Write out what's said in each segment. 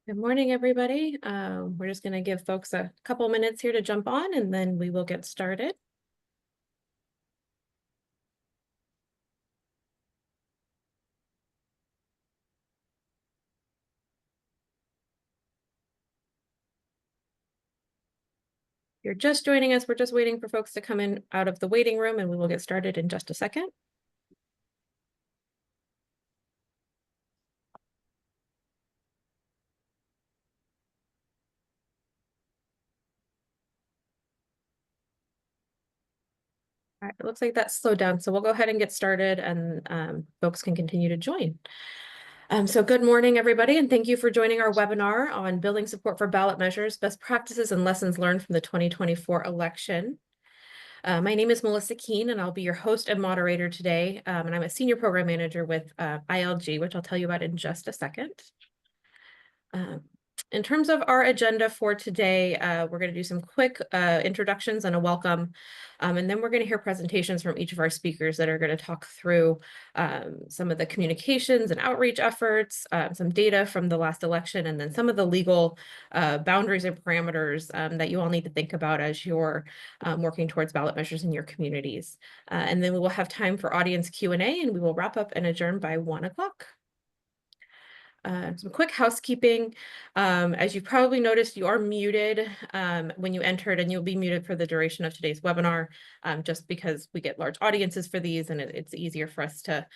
Good morning, everybody. We're just going to give folks a couple minutes here to jump on, and then we will get started. If you're just joining us, we're just waiting for folks to come in out of the waiting room, and we will get started in just a second. All right, it looks like that's slowed down, so we'll go ahead and get started, and folks can continue to join. So good morning, everybody, and thank you for joining our webinar on building support for ballot measures, best practices, and lessons learned from the 2024 election. My name is Melissa Keene, and I'll be your host and moderator today, and I'm a senior program manager with ILG, which I'll tell you about in just a second. In terms of our agenda for today, we're going to do some quick introductions and a welcome, and then we're going to hear presentations from each of our speakers that are going to talk through some of the communications and outreach efforts, some data from the last election, and then some of the legal boundaries and parameters that you all need to think about as you're working towards ballot measures in your communities. And then we will have time for audience Q&A, and we will wrap up and adjourn by 1 o'clock. Some quick housekeeping. As you probably noticed, you are muted when you entered, and you'll be muted for the duration of today's webinar, just because we get large audiences for these, and it's easier for us to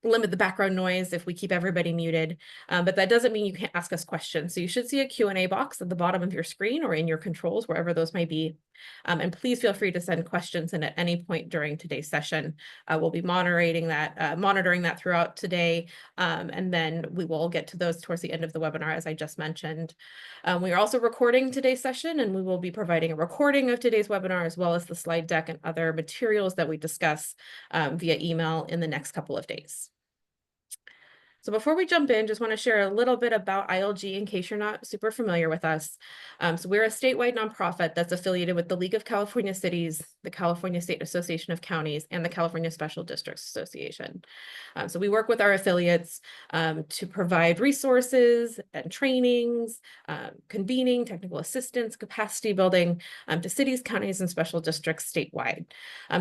limit the background noise if we keep everybody muted. But that doesn't mean you can't ask us questions. So you should see a Q&A box at the bottom of your screen or in your controls, wherever those may be. And please feel free to send questions in at any point during today's session. We'll be monitoring that throughout today, and then we will get to those towards the end of the webinar, as I just mentioned. We are also recording today's session, and we will be providing a recording of today's webinar, as well as the slide deck and other materials that we discuss via email in the next couple of days. So before we jump in, just want to share a little bit about ILG in case you're not super familiar with us. So we're a statewide nonprofit that's affiliated with the League of California Cities, the California State Association of Counties, and the California Special Districts Association. So we work with our affiliates to provide resources and trainings, convening, technical assistance, capacity building to cities, counties, and special districts statewide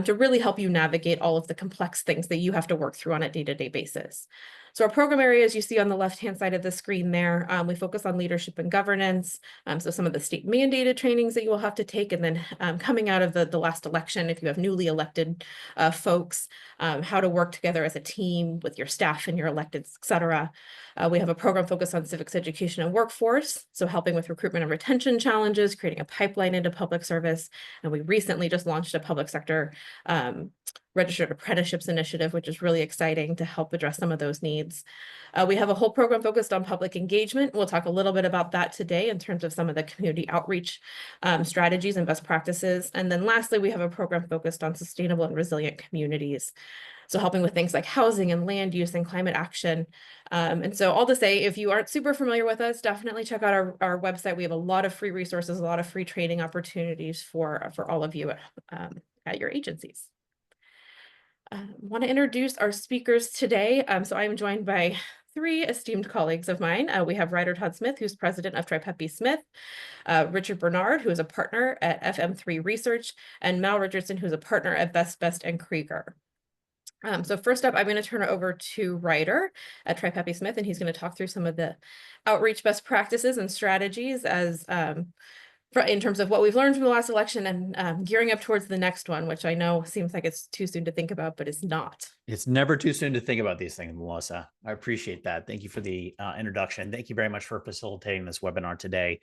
to really help you navigate all of the complex things that you have to work through on a day-to-day basis. So our program areas you see on the left-hand side of the screen there, we focus on leadership and governance. So some of the state mandated trainings that you will have to take, and then coming out of the last election, if you have newly elected folks, how to work together as a team with your staff and your electeds, et cetera. We have a program focused on civics education and workforce, so helping with recruitment and retention challenges, creating a pipeline into public service. And we recently just launched a public sector registered apprenticeships initiative, which is really exciting to help address some of those needs. We have a whole program focused on public engagement. We'll talk a little bit about that today in terms of some of the community outreach strategies and best practices. And then lastly, we have a program focused on sustainable and resilient communities. So helping with things like housing and land use and climate action. And so all to say, if you aren't super familiar with us, definitely check out our website. We have a lot of free resources, a lot of free training opportunities for all of you at your agencies. Want to introduce our speakers today. So I'm joined by three esteemed colleagues of mine. We have Ryder Todd Smith, who's president of Tripepi Smith, Richard Bernard, who is a partner at FM3 Research, and Mal Richardson, who's a partner at Best and Krieger. So first up, I'm going to turn it over to Ryder at Tripepi Smith, and he's going to talk through some of the outreach best practices and strategies as in terms of what we've learned from the last election and gearing up towards the next one, which I know seems like it's too soon to think about, but it's not. It's never too soon to think about these things, Melissa. I appreciate that. Thank you for the introduction. Thank you very much for facilitating this webinar today.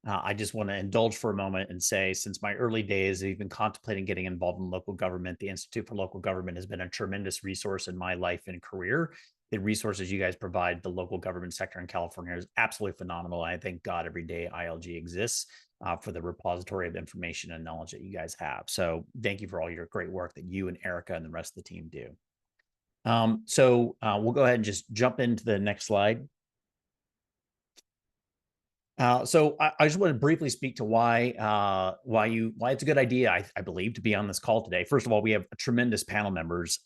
I just want to indulge for a moment and say, since my early days, I've been contemplating getting involved in local government. The Institute for Local Government has been a tremendous resource in my life and career. The resources you guys provide the local government sector in California is absolutely phenomenal. I thank God every day ILG exists for the repository of information and knowledge that you guys have. So thank you for all your great work that you and Erica and the rest of the team do. We'll go ahead and just jump into the next slide. So I just want to briefly speak to why it's a good idea, I believe, to be on this call today. First of all, we have tremendous panel members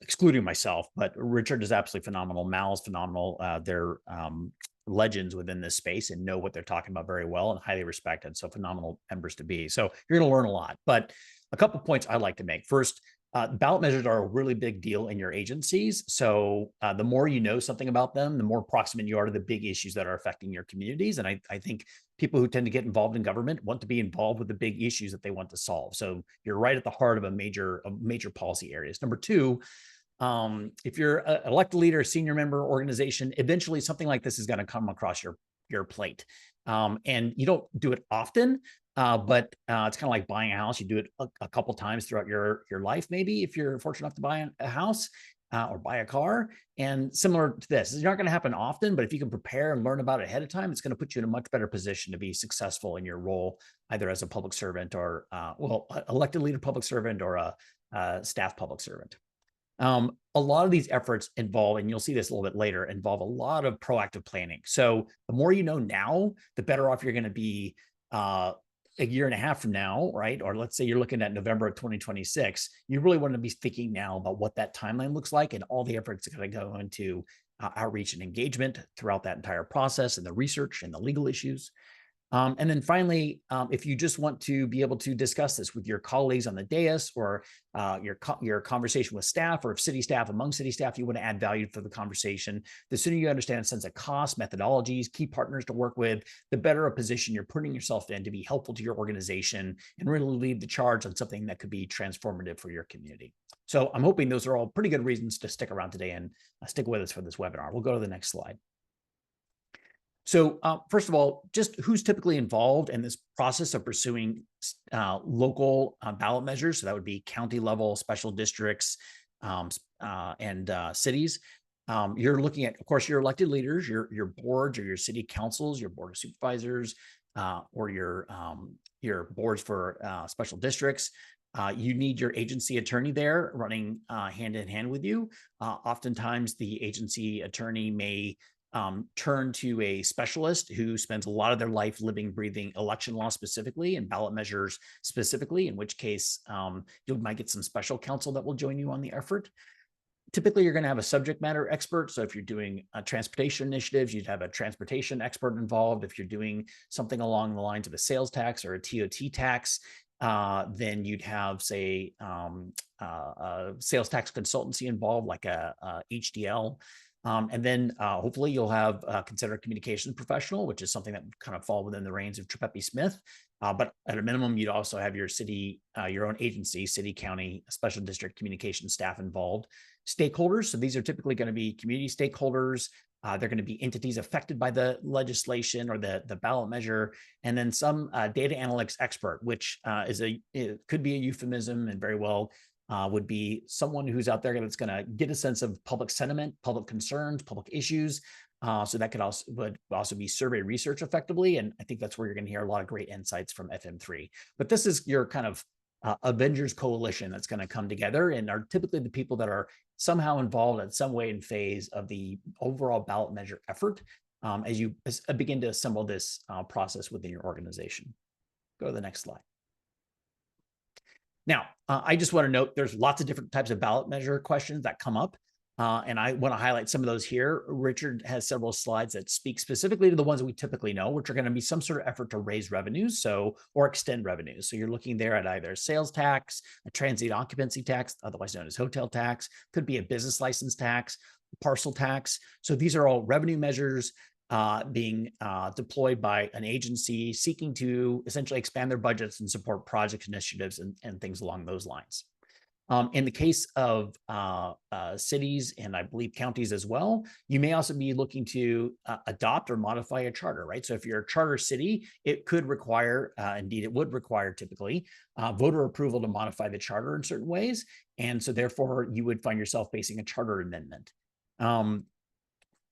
excluding myself, but Richard is absolutely phenomenal. Mal's phenomenal. They're legends within this space and know what they're talking about very well and highly respected. So phenomenal members to be. So you're going to learn a lot. But a couple of points I'd like to make. First, ballot measures are a really big deal in your agencies. So the more you know something about them, the more proximate you are to the big issues that are affecting your communities. And I think people who tend to get involved in government want to be involved with the big issues that they want to solve. So you're right at the heart of major policy areas. Number two, if you're an elected leader, a senior member organization, eventually something like this is going to come across your plate. And you don't do it often, but it's kind of like buying a house. You do it a couple times throughout your life, maybe, if you're fortunate enough to buy a house or buy a car. And similar to this, it's not going to happen often, but if you can prepare and learn about it ahead of time, it's going to put you in a much better position to be successful in your role, either as a public servant or, elected leader public servant or a staff public servant. A lot of these efforts involve, and you'll see this a little bit later, involve a lot of proactive planning. So the more you know now, the better off you're going to be a year and a half from now, right? Or let's say you're looking at November of 2026. You really want to be thinking now about what that timeline looks like and all the efforts that are going to go into outreach and engagement throughout that entire process and the research and the legal issues. And then finally, if you just want to be able to discuss this with your colleagues on the dais or your conversation with staff or if city staff, among city staff, you want to add value for the conversation, the sooner you understand a sense of cost, methodologies, key partners to work with, the better a position you're putting yourself in to be helpful to your organization and really lead the charge on something that could be transformative for your community. So I'm hoping those are all pretty good reasons to stick around today and stick with us for this webinar. We'll go to the next slide. So first of all, just who's typically involved in this process of pursuing local ballot measures. So that would be county level, special districts, and cities. You're looking at, of course, your elected leaders, your boards or your city councils, your board of supervisors, or your boards for special districts. You need your agency attorney there running hand in hand with you. Oftentimes the agency attorney may turn to a specialist who spends a lot of their life living, breathing election law specifically and ballot measures specifically, in which case you might get some special counsel that will join you on the effort. Typically, you're going to have a subject matter expert. So if you're doing transportation initiatives, you'd have a transportation expert involved. If you're doing something along the lines of a sales tax or a TOT tax, then you'd have, say, a sales tax consultancy involved, like a HDL. And then hopefully you'll have consider a communications professional, which is something that would kind of fall within the reins of Trippepi Smith. But at a minimum, you'd also have your city, your own agency, city, county, special district communication staff involved. Stakeholders. So these are typically going to be community stakeholders. They're going to be entities affected by the legislation or the ballot measure, and then some data analytics expert, which it could be a euphemism and very well would be someone who's out there that's going to get a sense of public sentiment, public concerns, public issues. So that would also be survey research effectively. And I think that's where you're going to hear a lot of great insights from FM3. But this is your kind of Avengers coalition that's going to come together and are typically the people that are somehow involved in some way and phase of the overall ballot measure effort as you begin to assemble this process within your organization. Go to the next slide. Now, I just want to note there's lots of different types of ballot measure questions that come up. And I want to highlight some of those here. Richard has several slides that speak specifically to the ones that we typically know, which are going to be some sort of effort to raise revenues, or extend revenues. So you're looking there at either sales tax, a transient occupancy tax, otherwise known as hotel tax, could be a business license tax, parcel tax. So these are all revenue measures being deployed by an agency seeking to essentially expand their budgets and support project initiatives and things along those lines. In the case of cities and I believe counties as well, you may also be looking to adopt or modify a charter, right? So if you're a charter city, it could require, indeed it would require typically, voter approval to modify the charter in certain ways. And so therefore you would find yourself facing a charter amendment.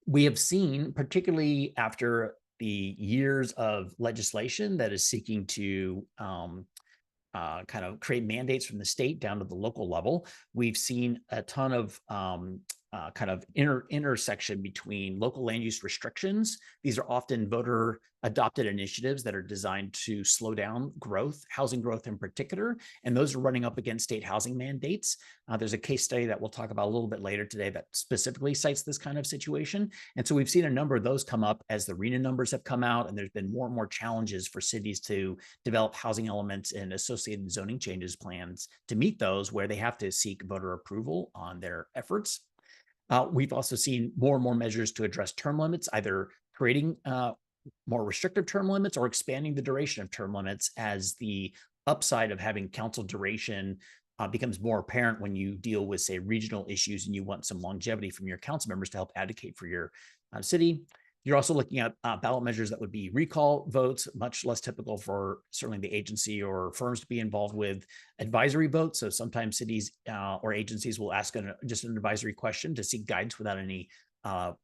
We have seen, particularly after the years of legislation that is seeking to kind of create mandates from the state down to the local level, we've seen a ton of kind of intersection between local land use restrictions. These are often voter adopted initiatives that are designed to slow down growth, housing growth in particular, and those are running up against state housing mandates. There's a case study that we'll talk about a little bit later today that specifically cites this kind of situation. And so we've seen a number of those come up as the RENA numbers have come out, and there's been more and more challenges for cities to develop housing elements and associated zoning changes plans to meet those, where they have to seek voter approval on their efforts. We've also seen more and more measures to address term limits, either creating more restrictive term limits or expanding the duration of term limits, as the upside of having council duration becomes more apparent when you deal with, say, regional issues and you want some longevity from your council members to help advocate for your city. You're also looking at ballot measures that would be recall votes, much less typical for certainly the agency or firms to be involved with. Advisory votes, so sometimes cities or agencies will ask just an advisory question to seek guidance without any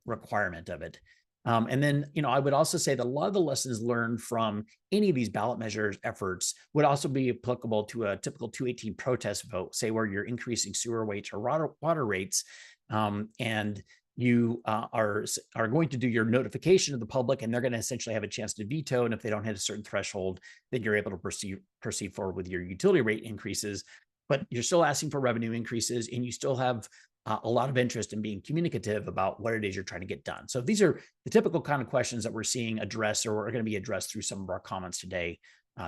requirement of it. And then, I would also say that a lot of the lessons learned from any of these ballot measures efforts would also be applicable to a typical 218 protest vote, say where you're increasing sewer rates or water rates, and you are going to do your notification to the public, and they're going to essentially have a chance to veto. And if they don't hit a certain threshold, then you're able to proceed forward with your utility rate increases. But you're still asking for revenue increases, and you still have a lot of interest in being communicative about what it is you're trying to get done. So these are the typical kind of questions that we're seeing addressed or are going to be addressed through some of our comments today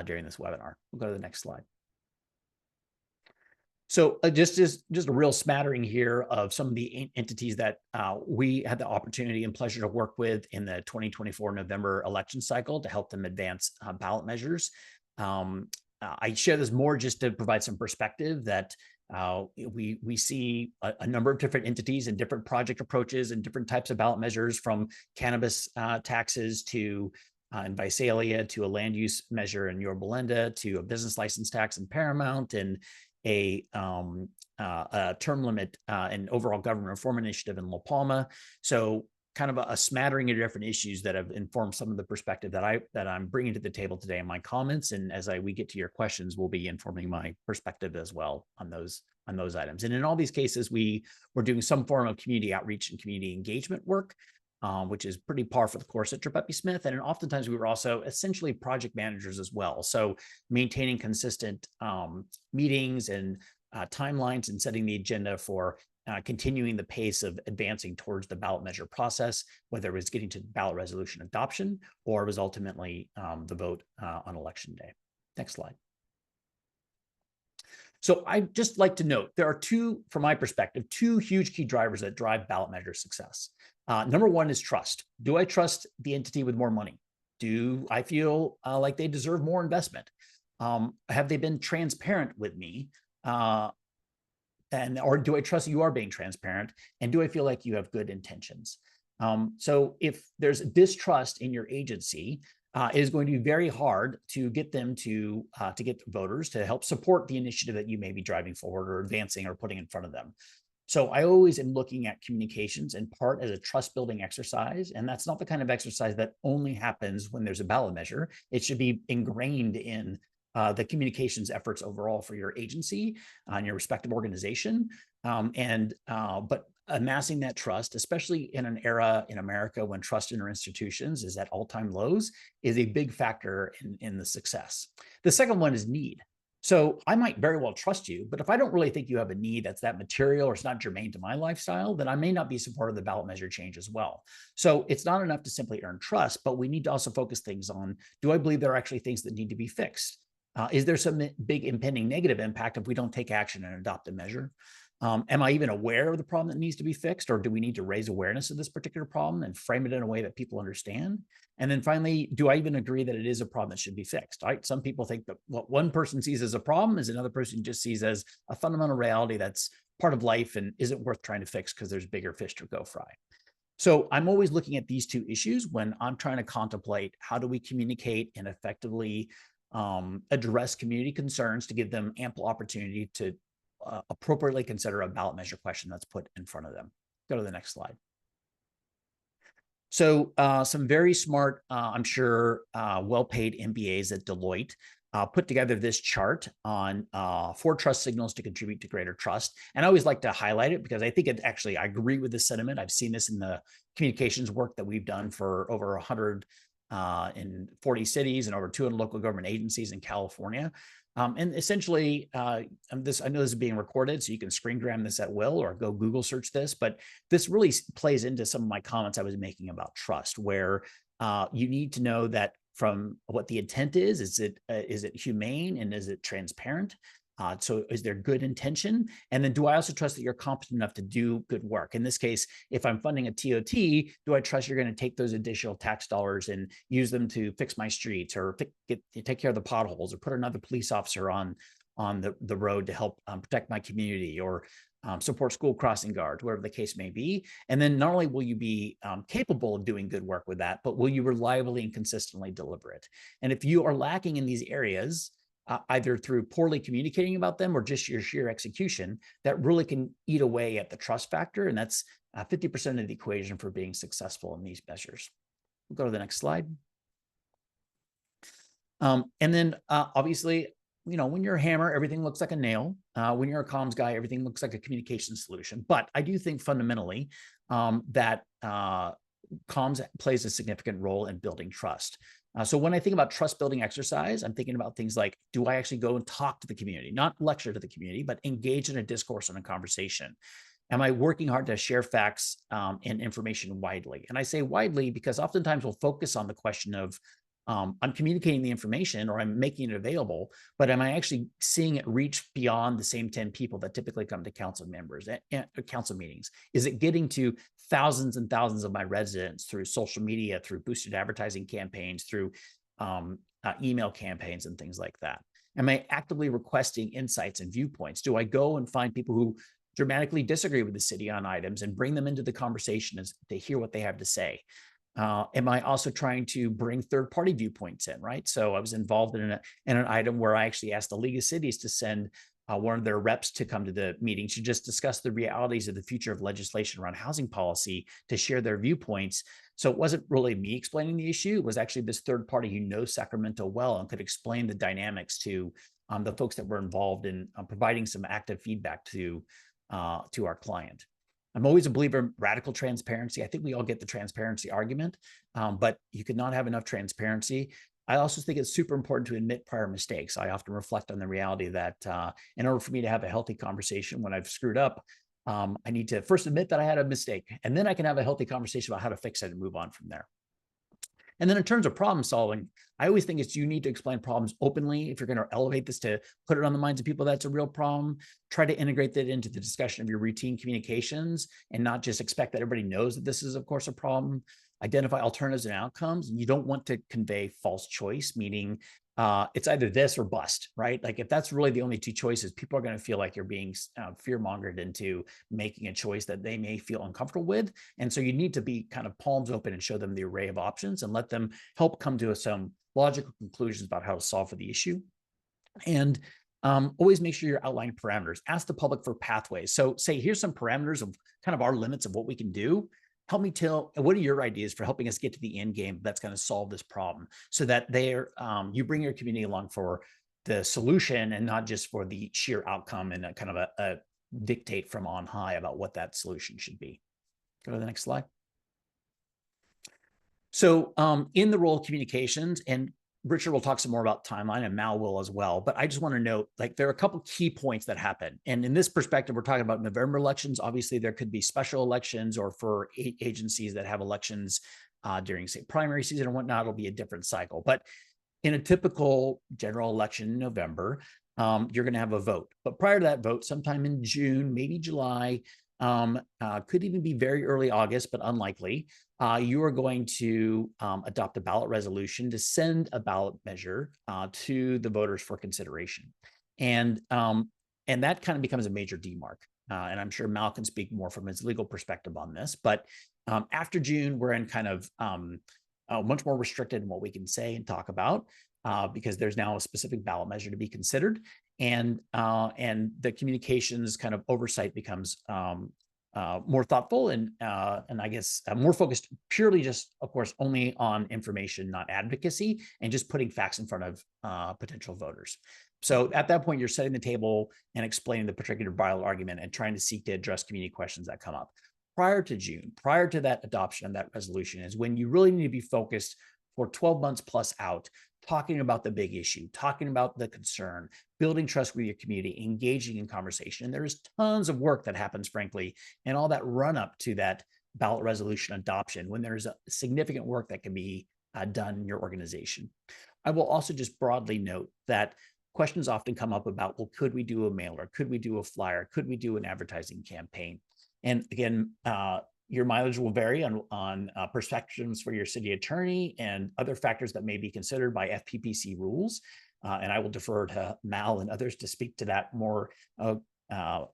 during this webinar. We'll go to the next slide. So just a real smattering here of some of the entities that we had the opportunity and pleasure to work with in the 2024 November election cycle to help them advance ballot measures. I share this more just to provide some perspective that we see a number of different entities and different project approaches and different types of ballot measures, from cannabis taxes to in Visalia, to a land use measure in Yorba Linda, to a business license tax in Paramount, and a term limit and overall government reform initiative in La Palma. So kind of a smattering of different issues that have informed some of the perspective that I'm bringing to the table today in my comments. And as we get to your questions, we'll be informing my perspective as well on those items. And in all these cases, we're doing some form of community outreach and community engagement work, which is pretty par for the course at Trippi Smith. And oftentimes we were also essentially project managers as well. So maintaining consistent meetings and timelines and setting the agenda for continuing the pace of advancing towards the ballot measure process, whether it was getting to ballot resolution adoption or it was ultimately the vote on election day. Next slide. So I'd just like to note, there are two, from my perspective, two huge key drivers that drive ballot measure success. Number one is trust. Do I trust the entity with more money? Do I feel like they deserve more investment? Have they been transparent with me? Or do I trust you are being transparent? And do I feel like you have good intentions? So if there's distrust in your agency, it is going to be very hard to get them to get voters to help support the initiative that you may be driving forward or advancing or putting in front of them. So I always am looking at communications in part as a trust building exercise. And that's not the kind of exercise that only happens when there's a ballot measure. It should be ingrained in the communications efforts overall for your agency and your respective organization. But amassing that trust, especially in an era in America when trust in our institutions is at all-time lows, is a big factor in the success. The second one is need. So I might very well trust you, but if I don't really think you have a need that's that material or it's not germane to my lifestyle, then I may not be supportive of the ballot measure change as well. So it's not enough to simply earn trust, but we need to also focus things on, do I believe there are actually things that need to be fixed? Is there some big impending negative impact if we don't take action and adopt a measure? Am I even aware of the problem that needs to be fixed, or do we need to raise awareness of this particular problem and frame it in a way that people understand? And then finally, do I even agree that it is a problem that should be fixed? Right? Some people think that what one person sees as a problem is another person just sees as a fundamental reality that's part of life and isn't worth trying to fix because there's bigger fish to go fry. So I'm always looking at these two issues when I'm trying to contemplate how do we communicate and effectively address community concerns to give them ample opportunity to appropriately consider a ballot measure question that's put in front of them. Go to the next slide. So some very smart, I'm sure, well-paid MBAs at Deloitte put together this chart on 4 trust signals to contribute to greater trust. And I always like to highlight it because I think it actually, I agree with this sentiment. I've seen this in the communications work that we've done for over 140 cities and over 200 local government agencies in California. And essentially, I know this is being recorded, so you can screen grab this at will or go Google search this, but this really plays into some of my comments I was making about trust, where you need to know that from what the intent is it humane and is it transparent? So is there good intention? And then do I also trust that you're competent enough to do good work? In this case, if I'm funding a TOT, do I trust you're going to take those additional tax dollars and use them to fix my streets or take care of the potholes or put another police officer on the road to help protect my community or support school crossing guards, whatever the case may be. And then not only will you be capable of doing good work with that, but will you reliably and consistently deliver it? And if you are lacking in these areas, either through poorly communicating about them or just your sheer execution, that really can eat away at the trust factor. And that's 50% of the equation for being successful in these measures. We'll go to the next slide. And then obviously, when you're a hammer, everything looks like a nail. When you're a comms guy, everything looks like a communication solution. But I do think fundamentally that comms plays a significant role in building trust. So when I think about trust building exercise, I'm thinking about things like, do I actually go and talk to the community, not lecture to the community, but engage in a discourse and a conversation? Am I working hard to share facts and information widely? And I say widely because oftentimes we'll focus on the question of, I'm communicating the information or I'm making it available, but am I actually seeing it reach beyond the same 10 people that typically come to council members and council meetings? Is it getting to thousands and thousands of my residents through social media, through boosted advertising campaigns, through email campaigns and things like that? Am I actively requesting insights and viewpoints? Do I go and find people who dramatically disagree with the city on items and bring them into the conversation as they hear what they have to say? Am I also trying to bring third-party viewpoints in, right? So I was involved in an item where I actually asked the League of Cities to send one of their reps to come to the meeting to just discuss the realities of the future of legislation around housing policy, to share their viewpoints. So it wasn't really me explaining the issue. It was actually this third party who knows Sacramento well and could explain the dynamics to the folks that were involved in providing some active feedback to our client. I'm always a believer in radical transparency. I think we all get the transparency argument, but you could not have enough transparency. I also think it's super important to admit prior mistakes. I often reflect on the reality that in order for me to have a healthy conversation when I've screwed up, I need to first admit that I had a mistake, and then I can have a healthy conversation about how to fix it and move on from there. And then in terms of problem solving, I always think you need to explain problems openly. If you're going to elevate this to put it on the minds of people, that's a real problem. Try to integrate that into the discussion of your routine communications and not just expect that everybody knows that this is, of course, a problem. Identify alternatives and outcomes. You don't want to convey false choice, meaning it's either this or bust, right? Like if that's really the only 2 choices, people are going to feel like you're being fear-mongered into making a choice that they may feel uncomfortable with. And so you need to be kind of palms open and show them the array of options and let them help come to some logical conclusions about how to solve for the issue. And always make sure you're outlining parameters. Ask the public for pathways. So say, here's some parameters of kind of our limits of what we can do. Help me tell, what are your ideas for helping us get to the end game that's going to solve this problem, so that you bring your community along for the solution and not just for the sheer outcome and a kind of a dictate from on high about what that solution should be. Go to the next slide. So in the role of communications, and Richard will talk some more about timeline and Mal will as well, but I just want to note, like, there are a couple key points that happen. And in this perspective, we're talking about November elections. Obviously, there could be special elections, or for agencies that have elections during, say, primary season and whatnot, it'll be a different cycle. But in a typical general election in November, you're going to have a vote. But prior to that vote, sometime in June, maybe July, could even be very early August, but unlikely, you are going to adopt a ballot resolution to send a ballot measure to the voters for consideration. And that kind of becomes a major demark. And I'm sure Mal can speak more from his legal perspective on this. But after June, we're in kind of much more restricted in what we can say and talk about, because there's now a specific ballot measure to be considered. And the communications kind of oversight becomes more thoughtful and I guess more focused purely just, of course, only on information, not advocacy, and just putting facts in front of potential voters. So at that point, you're setting the table and explaining the particular ballot argument and trying to seek to address community questions that come up. Prior to June, prior to that adoption of that resolution, is when you really need to be focused for 12 months plus out, talking about the big issue, talking about the concern, building trust with your community, engaging in conversation. And there's tons of work that happens, frankly, and all that run up to that ballot resolution adoption when there's a significant work that can be done in your organization. I will also just broadly note that questions often come up about, well, could we do a mailer? Could we do a flyer? Could we do an advertising campaign? And again, your mileage will vary on perspectives for your city attorney and other factors that may be considered by FPPC rules. And I will defer to Mal and others to speak to that more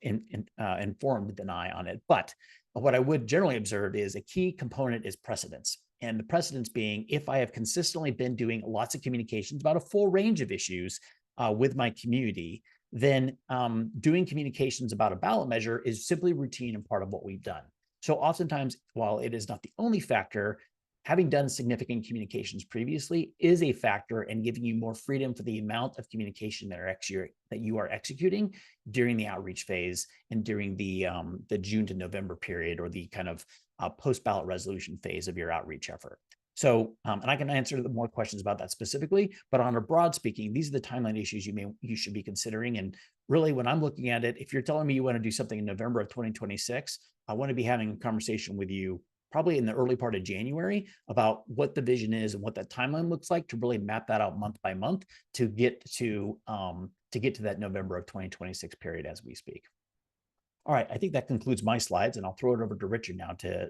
informed than I on it. But what I would generally observe is a key component is precedence. And the precedence being, if I have consistently been doing lots of communications about a full range of issues with my community, then doing communications about a ballot measure is simply routine and part of what we've done. So oftentimes, while it is not the only factor, having done significant communications previously is a factor in giving you more freedom for the amount of communication that you are executing during the outreach phase and during the June to November period, or the kind of post-ballot resolution phase of your outreach effort. So, and I can answer more questions about that specifically, but on a broad speaking, these are the timeline issues you should be considering. And really, when I'm looking at it, if you're telling me you want to do something in November of 2026, I want to be having a conversation with you probably in the early part of January about what the vision is and what that timeline looks like, to really map that out month by month to get to that November of 2026 period as we speak. All right, I think that concludes my slides, and I'll throw it over to Richard now to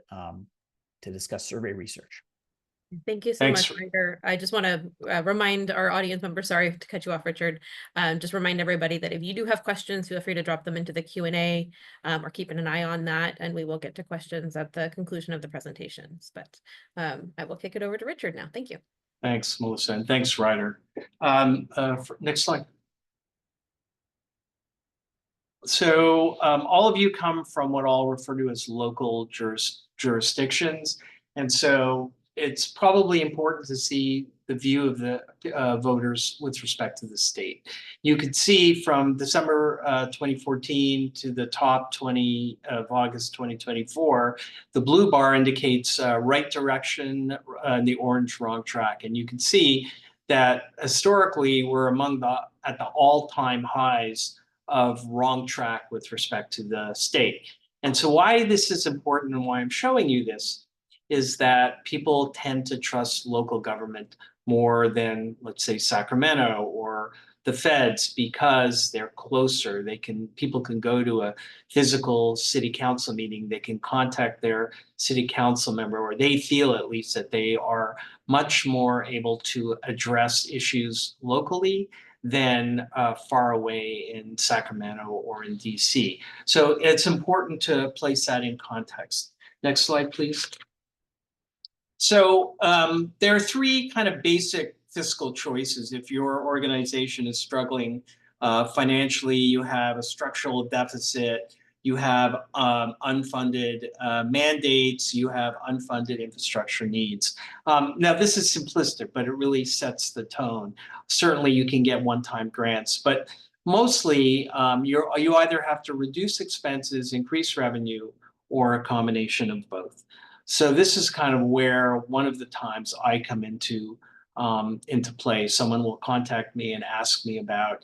discuss survey research. Thank you so much, Ryder. I just want to remind our audience members, sorry to cut you off, Richard, just remind everybody that if you do have questions, feel free to drop them into the Q&A or keeping an eye on that, and we will get to questions at the conclusion of the presentations. But I will kick it over to Richard now. Thank you. Thanks, Melissa, and thanks, Ryder. Next slide. So all of you come from what I'll refer to as local jurisdictions. And so it's probably important to see the view of the voters with respect to the state. You could see from December 2014 to the top 20 of August 2024, the blue bar indicates right direction and the orange wrong track. And you can see that historically we're at the all-time highs of wrong track with respect to the state. And so why this is important and why I'm showing you this is that people tend to trust local government more than, let's say, Sacramento or the feds, because they're closer. People can go to a physical city council meeting. They can contact their city council member, or they feel at least that they are much more able to address issues locally than far away in Sacramento or in DC. So it's important to place that in context. Next slide, please. So there are three kind of basic fiscal choices. If your organization is struggling financially, you have a structural deficit, you have unfunded mandates, you have unfunded infrastructure needs. Now, this is simplistic, but it really sets the tone. Certainly, you can get one-time grants, but mostly you either have to reduce expenses, increase revenue, or a combination of both. So this is kind of where one of the times I come into play. Someone will contact me and ask me about,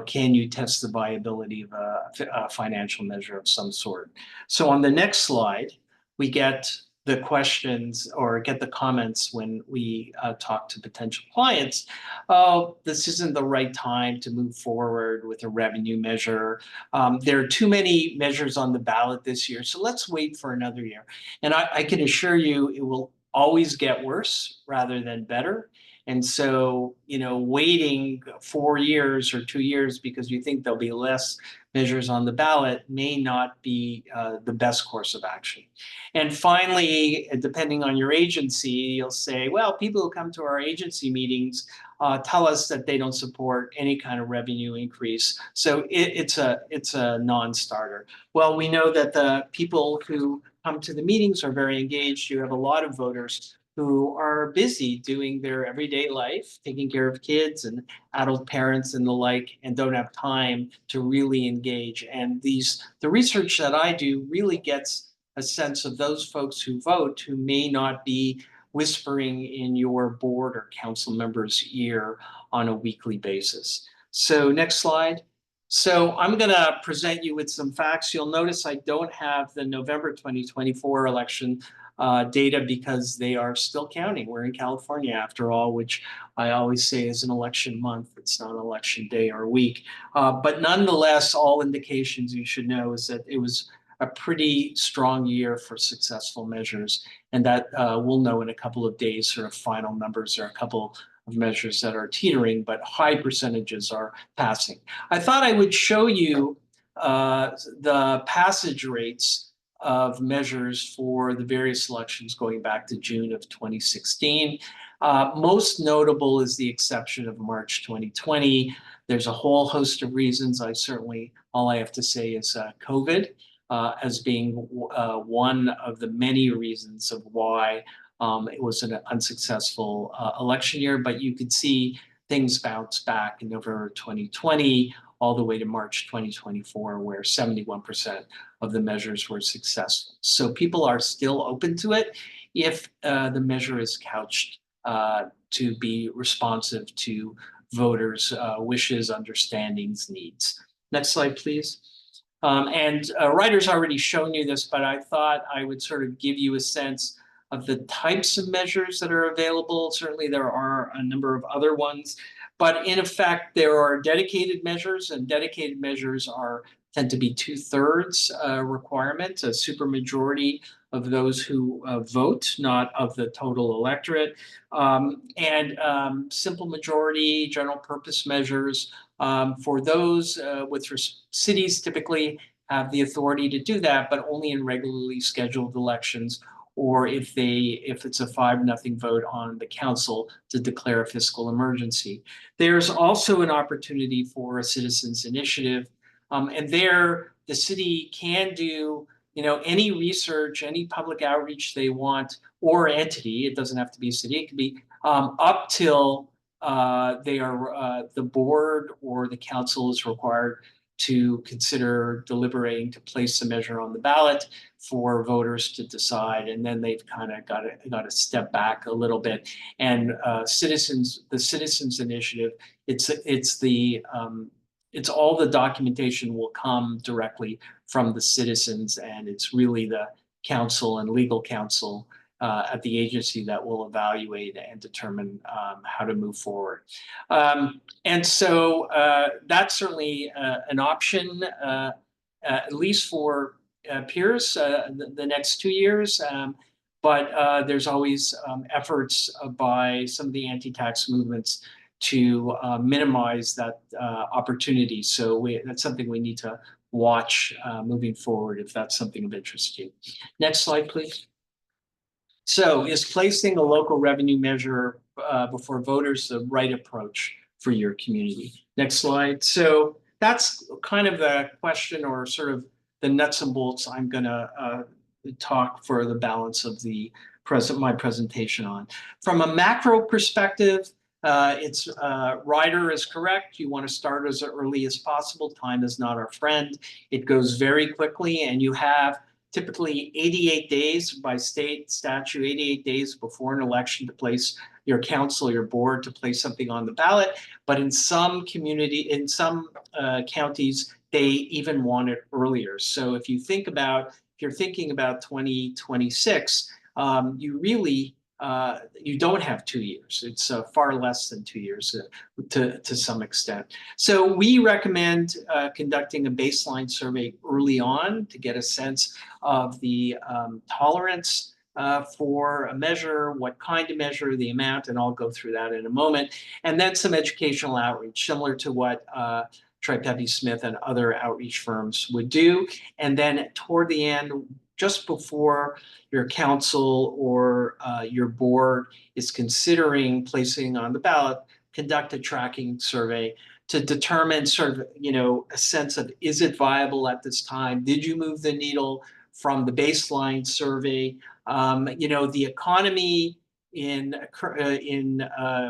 can you test the viability of a financial measure of some sort? So on the next slide, we get the questions or get the comments when we talk to potential clients. Oh, this isn't the right time to move forward with a revenue measure. There are too many measures on the ballot this year, so let's wait for another year. And I can assure you it will always get worse rather than better. And so, waiting 4 years or 2 years because you think there'll be less measures on the ballot may not be the best course of action. And finally, depending on your agency, you'll say, well, people who come to our agency meetings tell us that they don't support any kind of revenue increase. So it's a non-starter. Well, we know that the people who come to the meetings are very engaged. You have a lot of voters who are busy doing their everyday life, taking care of kids and adult parents and the like, and don't have time to really engage. And the research that I do really gets a sense of those folks who vote who may not be whispering in your board or council member's ear on a weekly basis. So next slide. So I'm going to present you with some facts. You'll notice I don't have the November 2024 election data because they are still counting. We're in California after all, which I always say is an election month. It's not an election day or week. But nonetheless, all indications you should know is that it was a pretty strong year for successful measures. And that we'll know in a couple of days, sort of final numbers. There are a couple of measures that are teetering, but high percentages are passing. I thought I would show you the passage rates of measures for the various elections going back to June of 2016. Most notable is the exception of March 2020. There's a whole host of reasons. All I have to say is COVID as being one of the many reasons of why it was an unsuccessful election year. But you could see things bounce back in November 2020 all the way to March 2024, where 71% of the measures were successful. So people are still open to it if the measure is couched to be responsive to voters' wishes, understandings, needs. Next slide, please. Ryder's already shown you this, but I thought I would sort of give you a sense of the types of measures that are available. Certainly there are a number of other ones, but in effect, there are dedicated measures, and dedicated measures tend to be 2/3 requirement, a supermajority of those who vote, not of the total electorate, and simple majority, general purpose measures. For those cities typically have the authority to do that, but only in regularly scheduled elections, or if it's a 5-0 vote on the council to declare a fiscal emergency. There's also an opportunity for a citizens initiative, and there the city can do any research, any public outreach they want, or entity. It doesn't have to be a city. It could be up till the board or the council is required to consider deliberating to place the measure on the ballot for voters to decide, and then they've kind of got to step back a little bit. And the citizens initiative, it's all the documentation will come directly from the citizens, and it's really the council and legal counsel at the agency that will evaluate and determine how to move forward. And so that's certainly an option, at least for peers the next 2 years. But there's always efforts by some of the anti-tax movements to minimize that opportunity. So that's something we need to watch moving forward if that's something of interest to you. Next slide, please. So is placing a local revenue measure before voters the right approach for your community? Next slide. So that's kind of the question, or sort of the nuts and bolts I'm going to talk for the balance of my presentation on. From a macro perspective, Ryder is correct. You want to start as early as possible. Time is not our friend. It goes very quickly, and you have typically 88 days by state statute, 88 days before an election to place your council, your board, to place something on the ballot. But in some counties, they even want it earlier. So if you're thinking about 2026, you don't have 2 years. It's far less than 2 years to some extent. So we recommend conducting a baseline survey early on to get a sense of the tolerance for a measure, what kind of measure, the amount, and I'll go through that in a moment. And then some educational outreach, similar to what Tripeppi Smith and other outreach firms would do. And then toward the end, just before your council or your board is considering placing on the ballot, conduct a tracking survey to determine sort of, a sense of, is it viable at this time? Did you move the needle from the baseline survey? The economy in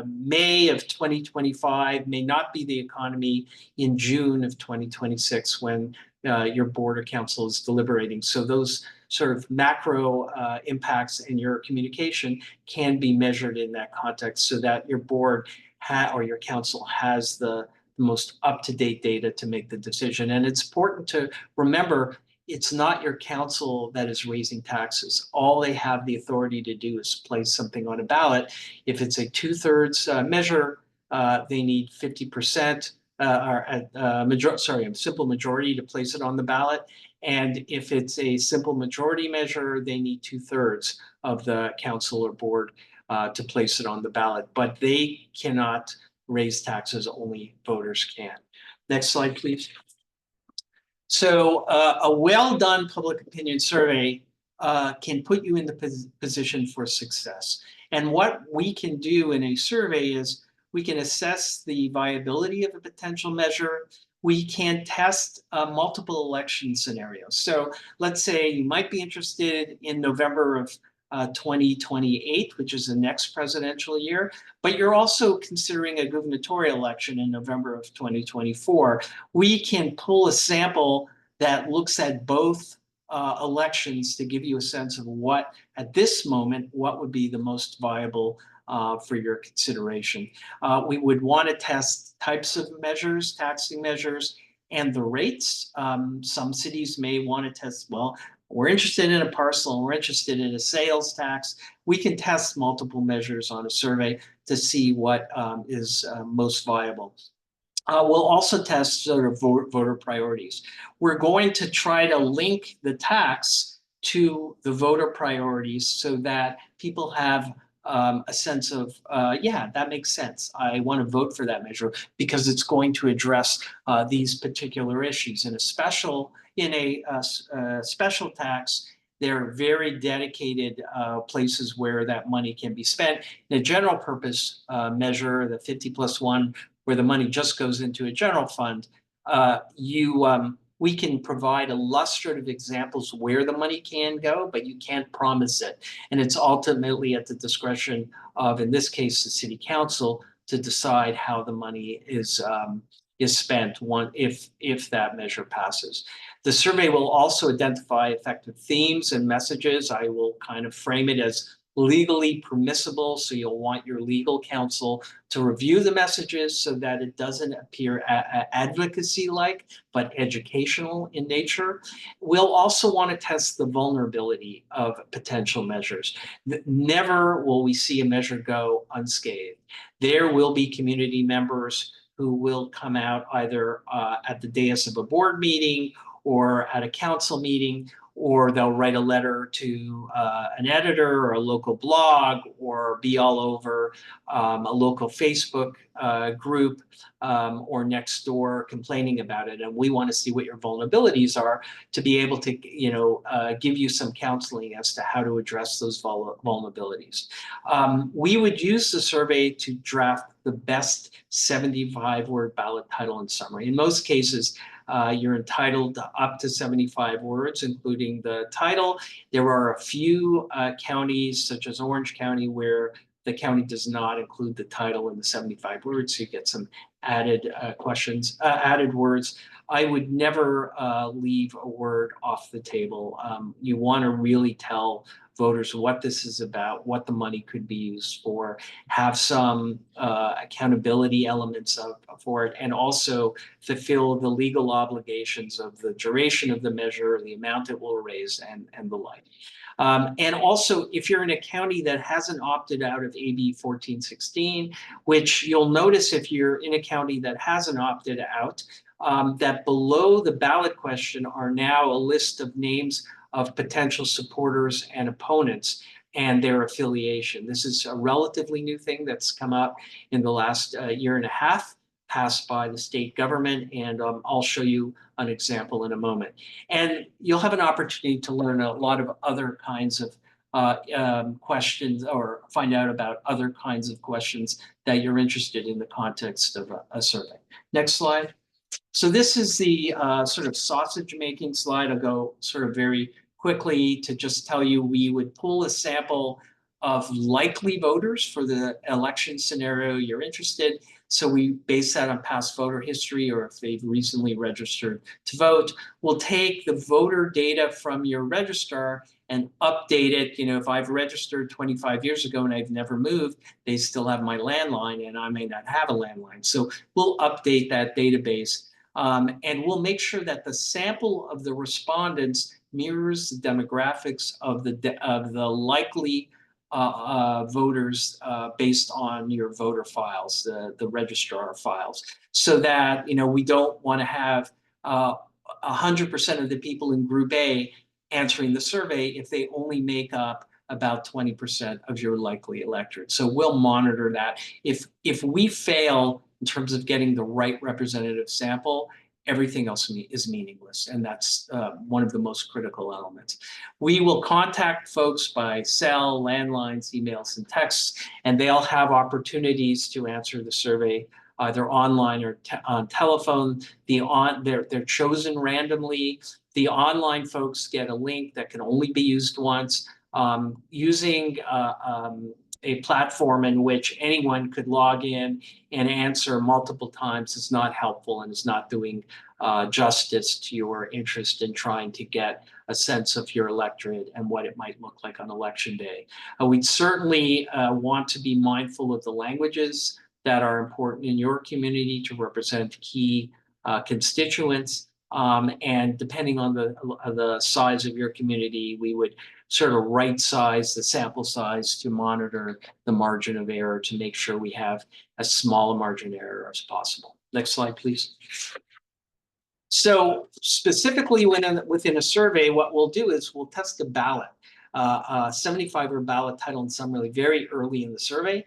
May of 2025 may not be the economy in June of 2026 when your board or council is deliberating. So those sort of macro impacts in your communication can be measured in that context so that your board or your council has the most up-to-date data to make the decision. And it's important to remember, it's not your council that is raising taxes. All they have the authority to do is place something on a ballot. If it's a 2/3 measure, they need 50% or a simple majority to place it on the ballot. And if it's a simple majority measure, they need 2/3 of the council or board to place it on the ballot. But they cannot raise taxes, only voters can. Next slide, please. So a well-done public opinion survey can put you in the position for success. And what we can do in a survey is we can assess the viability of a potential measure. We can test multiple election scenarios. So let's say you might be interested in November of 2028, which is the next presidential year, but you're also considering a gubernatorial election in November of 2024. We can pull a sample that looks at both elections to give you a sense of what, at this moment, what would be the most viable for your consideration. We would want to test types of measures, taxing measures, and the rates. Some cities may want to test, well, we're interested in a parcel, we're interested in a sales tax. We can test multiple measures on a survey to see what is most viable. We'll also test sort of voter priorities. We're going to try to link the tax to the voter priorities so that people have a sense of, yeah, that makes sense. I want to vote for that measure because it's going to address these particular issues. In a special tax, there are very dedicated places where that money can be spent. In a general purpose measure, the 50+1, where the money just goes into a general fund, we can provide illustrative examples where the money can go, but you can't promise it. And it's ultimately at the discretion of, in this case, the city council to decide how the money is spent if that measure passes. The survey will also identify effective themes and messages. I will kind of frame it as legally permissible, so you'll want your legal counsel to review the messages so that it doesn't appear advocacy-like, but educational in nature. We'll also want to test the vulnerability of potential measures. Never will we see a measure go unscathed. There will be community members who will come out either at the dais of a board meeting or at a council meeting, or they'll write a letter to an editor or a local blog, or be all over a local Facebook group or next door complaining about it. And we want to see what your vulnerabilities are to be able to, give you some counseling as to how to address those vulnerabilities. We would use the survey to draft the best 75-word ballot title and summary. In most cases, you're entitled to up to 75 words, including the title. There are a few counties, such as Orange County, where the county does not include the title in the 75 words, so you get some added added words. I would never leave a word off the table. You want to really tell voters what this is about, what the money could be used for, have some accountability elements for it, and also fulfill the legal obligations of the duration of the measure, the amount it will raise, and the like. And also, if you're in a county that hasn't opted out of AB 1416, which you'll notice if you're in a county that hasn't opted out, that below the ballot question are now a list of names of potential supporters and opponents and their affiliation. This is a relatively new thing that's come up in the last year and a half, passed by the state government, and I'll show you an example in a moment. And you'll have an opportunity to learn a lot of other kinds of questions, or find out about other kinds of questions that you're interested in the context of a survey. Next slide. So this is the sort of sausage making slide. I'll go sort of very quickly to just tell you we would pull a sample of likely voters for the election scenario you're interested. So we base that on past voter history, or if they've recently registered to vote. We'll take the voter data from your registrar and update it. You know, if I've registered 25 years ago and I've never moved, they still have my landline and I may not have a landline. So we'll update that database. And we'll make sure that the sample of the respondents mirrors the demographics of the likely voters based on your voter files, the registrar files, so that, you know, we don't want to have 100% of the people in Group A answering the survey if they only make up about 20% of your likely electorate. So we'll monitor that. If we fail in terms of getting the right representative sample, everything else is meaningless. And that's one of the most critical elements. We will contact folks by cell, landlines, emails, and texts, and they'll have opportunities to answer the survey either online or on telephone. They're chosen randomly. The online folks get a link that can only be used once. Using a platform in which anyone could log in and answer multiple times is not helpful and is not doing justice to your interest in trying to get a sense of your electorate and what it might look like on election day. We'd certainly want to be mindful of the languages that are important in your community to represent key constituents. And depending on the size of your community, we would sort of right size the sample size to monitor the margin of error to make sure we have as small a margin of error as possible. Next slide, please. So specifically within a survey, what we'll do is we'll test a ballot, a 75-word ballot title and summary very early in the survey.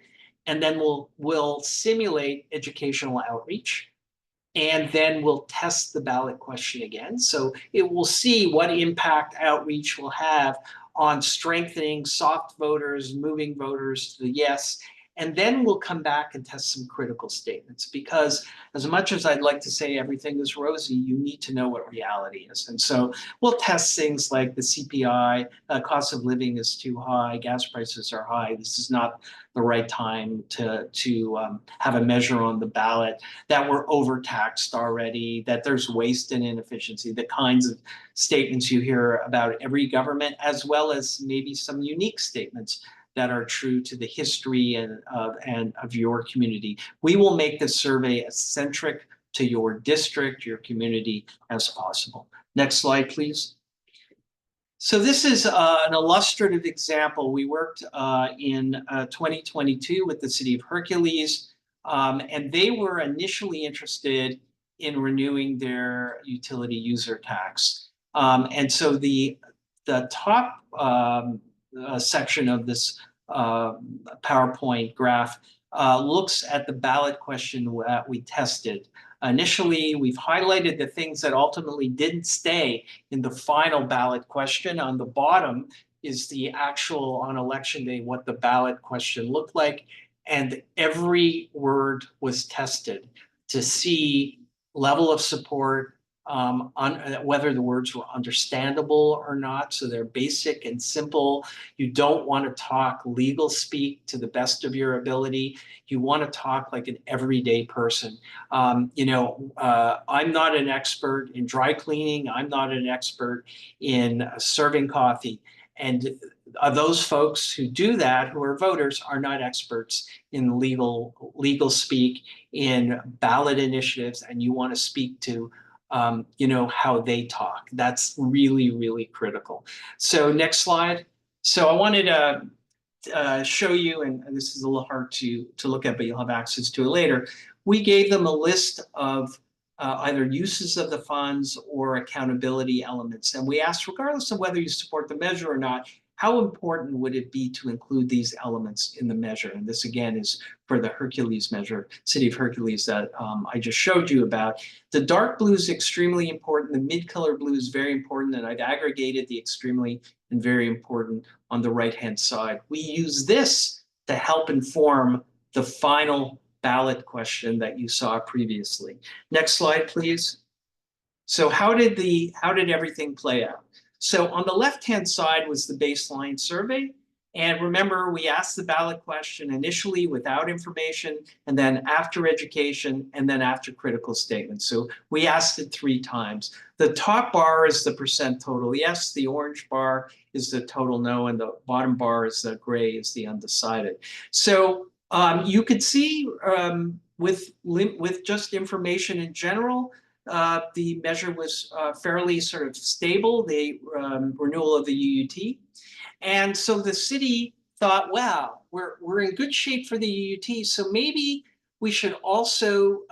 And then we'll simulate educational outreach. And then we'll test the ballot question again. So it will see what impact outreach will have on strengthening soft voters, moving voters to the yes. And then we'll come back and test some critical statements, because as much as I'd like to say everything is rosy, you need to know what reality is. And so we'll test things like the CPI, cost of living is too high, gas prices are high, this is not the right time to have a measure on the ballot, that we're overtaxed already, that there's waste and inefficiency, the kinds of statements you hear about every government, as well as maybe some unique statements that are true to the history and of your community. We will make this survey as centric to your district, your community as possible. Next slide, please. So this is an illustrative example. We worked in 2022 with the city of Hercules, and they were initially interested in renewing their utility user tax. And so the top section of this PowerPoint graph looks at the ballot question that we tested. Initially, we've highlighted the things that ultimately didn't stay in the final ballot question. On the bottom is the actual, on election day, what the ballot question looked like. And every word was tested to see level of support, whether the words were understandable or not. So they're basic and simple. You don't want to talk legal speak to the best of your ability. You want to talk like an everyday person. I'm not an expert in dry cleaning. I'm not an expert in serving coffee. And those folks who do that, who are voters, are not experts in legal speak, in ballot initiatives, and you want to speak to how they talk. That's really, really critical. So next slide. So I wanted to show you, and this is a little hard to look at, but you'll have access to it later. We gave them a list of either uses of the funds or accountability elements. And we asked, regardless of whether you support the measure or not, how important would it be to include these elements in the measure? And this, again, is for the Hercules measure, City of Hercules, that I just showed you about. The dark blue is extremely important. The mid-color blue is very important. And I've aggregated the extremely and very important on the right-hand side. We use this to help inform the final ballot question that you saw previously. Next slide, please. So how did everything play out? So on the left-hand side was the baseline survey. And remember, we asked the ballot question initially without information, and then after education, and then after critical statements. So we asked it 3 times. The top bar is the percent total yes, the orange bar is the total no, and the bottom bar is the gray, is the undecided. So you could see with just information in general, the measure was fairly sort of stable, the renewal of the UUT. And so the city thought, wow, we're in good shape for the UUT, so maybe we should also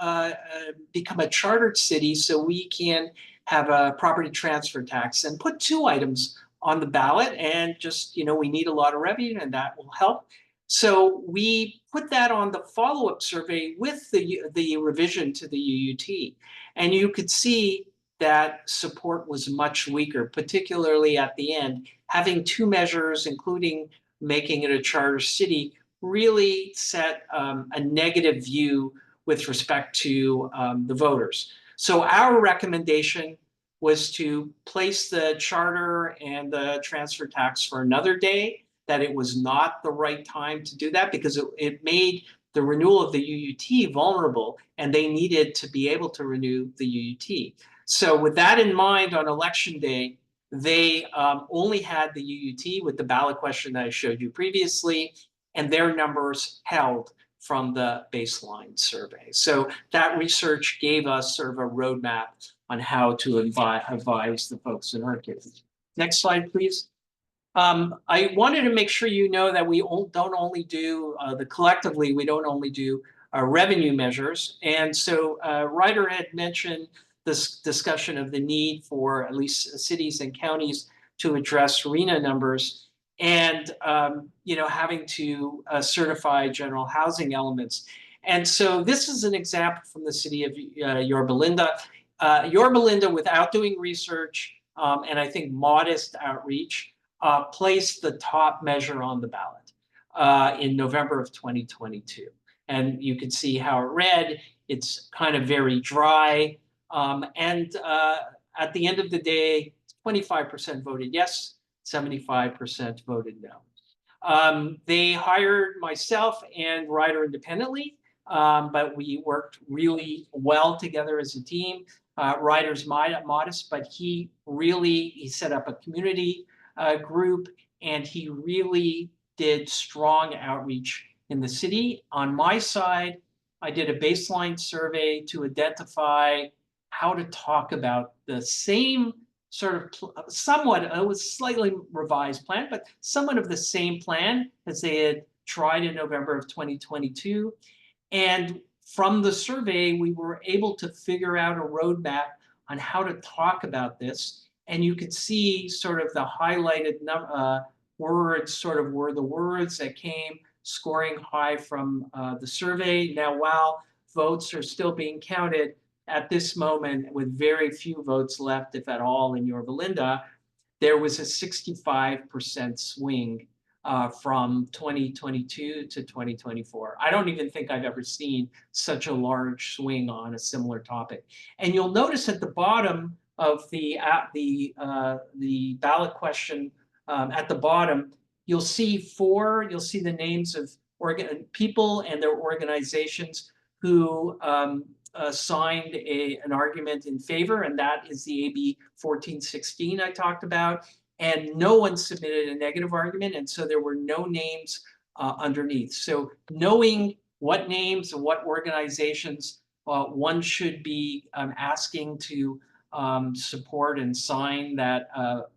become a chartered city so we can have a property transfer tax and put 2 items on the ballot, and just, we need a lot of revenue and that will help. So we put that on the follow-up survey with the revision to the UUT. And you could see that support was much weaker, particularly at the end. Having 2 measures, including making it a charter city, really set a negative view with respect to the voters. So our recommendation was to place the charter and the transfer tax for another day, that it was not the right time to do that because it made the renewal of the UUT vulnerable, and they needed to be able to renew the UUT. So with that in mind, on election day, they only had the UUT with the ballot question that I showed you previously, and their numbers held from the baseline survey. So that research gave us sort of a roadmap on how to advise the folks in Hercules. Next slide, please. I wanted to make sure you know that we don't only do collectively, we don't only do revenue measures. And so Ryder had mentioned this discussion of the need for at least cities and counties to address RENA numbers and having to certify general housing elements. And so this is an example from the city of Yorba Linda. Yorba Linda, without doing research and I think modest outreach, placed the top measure on the ballot in November of 2022. And you can see how it read. It's kind of very dry. And at the end of the day, 25% voted yes, 75% voted no. They hired myself and Ryder independently, but we worked really well together as a team. Ryder's modest, but he set up a community group, and he really did strong outreach in the city. On my side, I did a baseline survey to identify how to talk about the same sort of somewhat, it was slightly revised plan, but somewhat of the same plan as they had tried in November of 2022. And from the survey, we were able to figure out a roadmap on how to talk about this. And you could see sort of the highlighted words sort of were the words that came scoring high from the survey. Now, while votes are still being counted at this moment with very few votes left, if at all, in Yorba Linda, there was a 65% swing from 2022 to 2024. I don't even think I've ever seen such a large swing on a similar topic. And you'll notice at the bottom of the ballot question, at the bottom, you'll see the names of people and their organizations who signed an argument in favor, and that is the AB 1416 I talked about. And no one submitted a negative argument, and so there were no names underneath. So knowing what names and what organizations one should be asking to support and sign that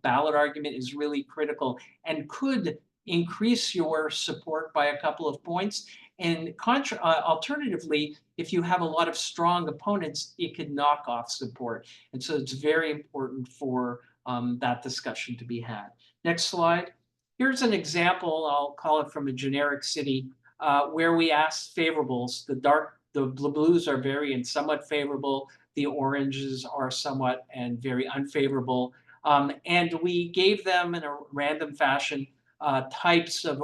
ballot argument is really critical and could increase your support by a couple of points. And alternatively, if you have a lot of strong opponents, it could knock off support. And so it's very important for that discussion to be had. Next slide. Here's an example, I'll call it from a generic city, where we asked favorables. The blues are very and somewhat favorable. The oranges are somewhat and very unfavorable. And we gave them in a random fashion types of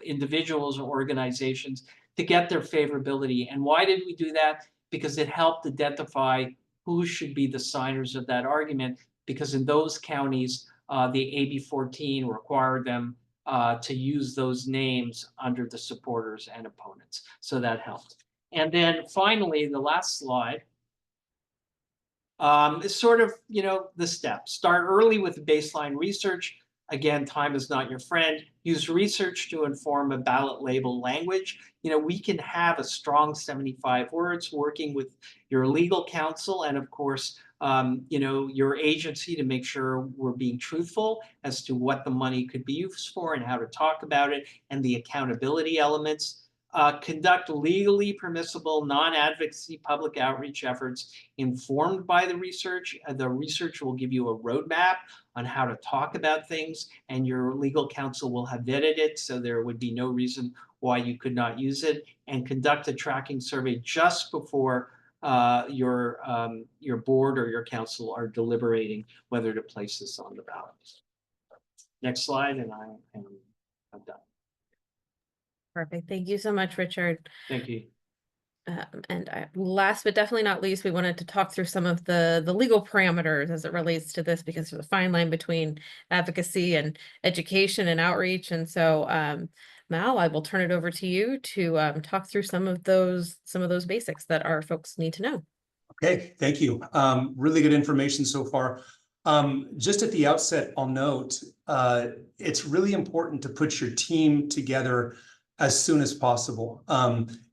individuals or organizations to get their favorability. And why did we do that? Because it helped identify who should be the signers of that argument, because in those counties, the AB 14 required them to use those names under the supporters and opponents. So that helped. And then finally, the last slide is sort of, the steps. Start early with baseline research. Again, time is not your friend. Use research to inform a ballot label language. We can have a strong 75 words working with your legal counsel and, of course, your agency to make sure we're being truthful as to what the money could be used for and how to talk about it and the accountability elements. Conduct legally permissible non-advocacy public outreach efforts informed by the research. The research will give you a roadmap on how to talk about things, and your legal counsel will have vetted it, so there would be no reason why you could not use it. And conduct a tracking survey just before your board or your council are deliberating whether to place this on the ballot. Next slide, and I'm done. Perfect. Thank you so much, Richard. Thank you. Last but definitely not least, we wanted to talk through some of the legal parameters as it relates to this, because there's a fine line between advocacy and education and outreach. And so, Mal, I will turn it over to you to talk through some of those basics that our folks need to know. Okay, thank you. Really good information so far. Just at the outset, I'll note it's really important to put your team together as soon as possible,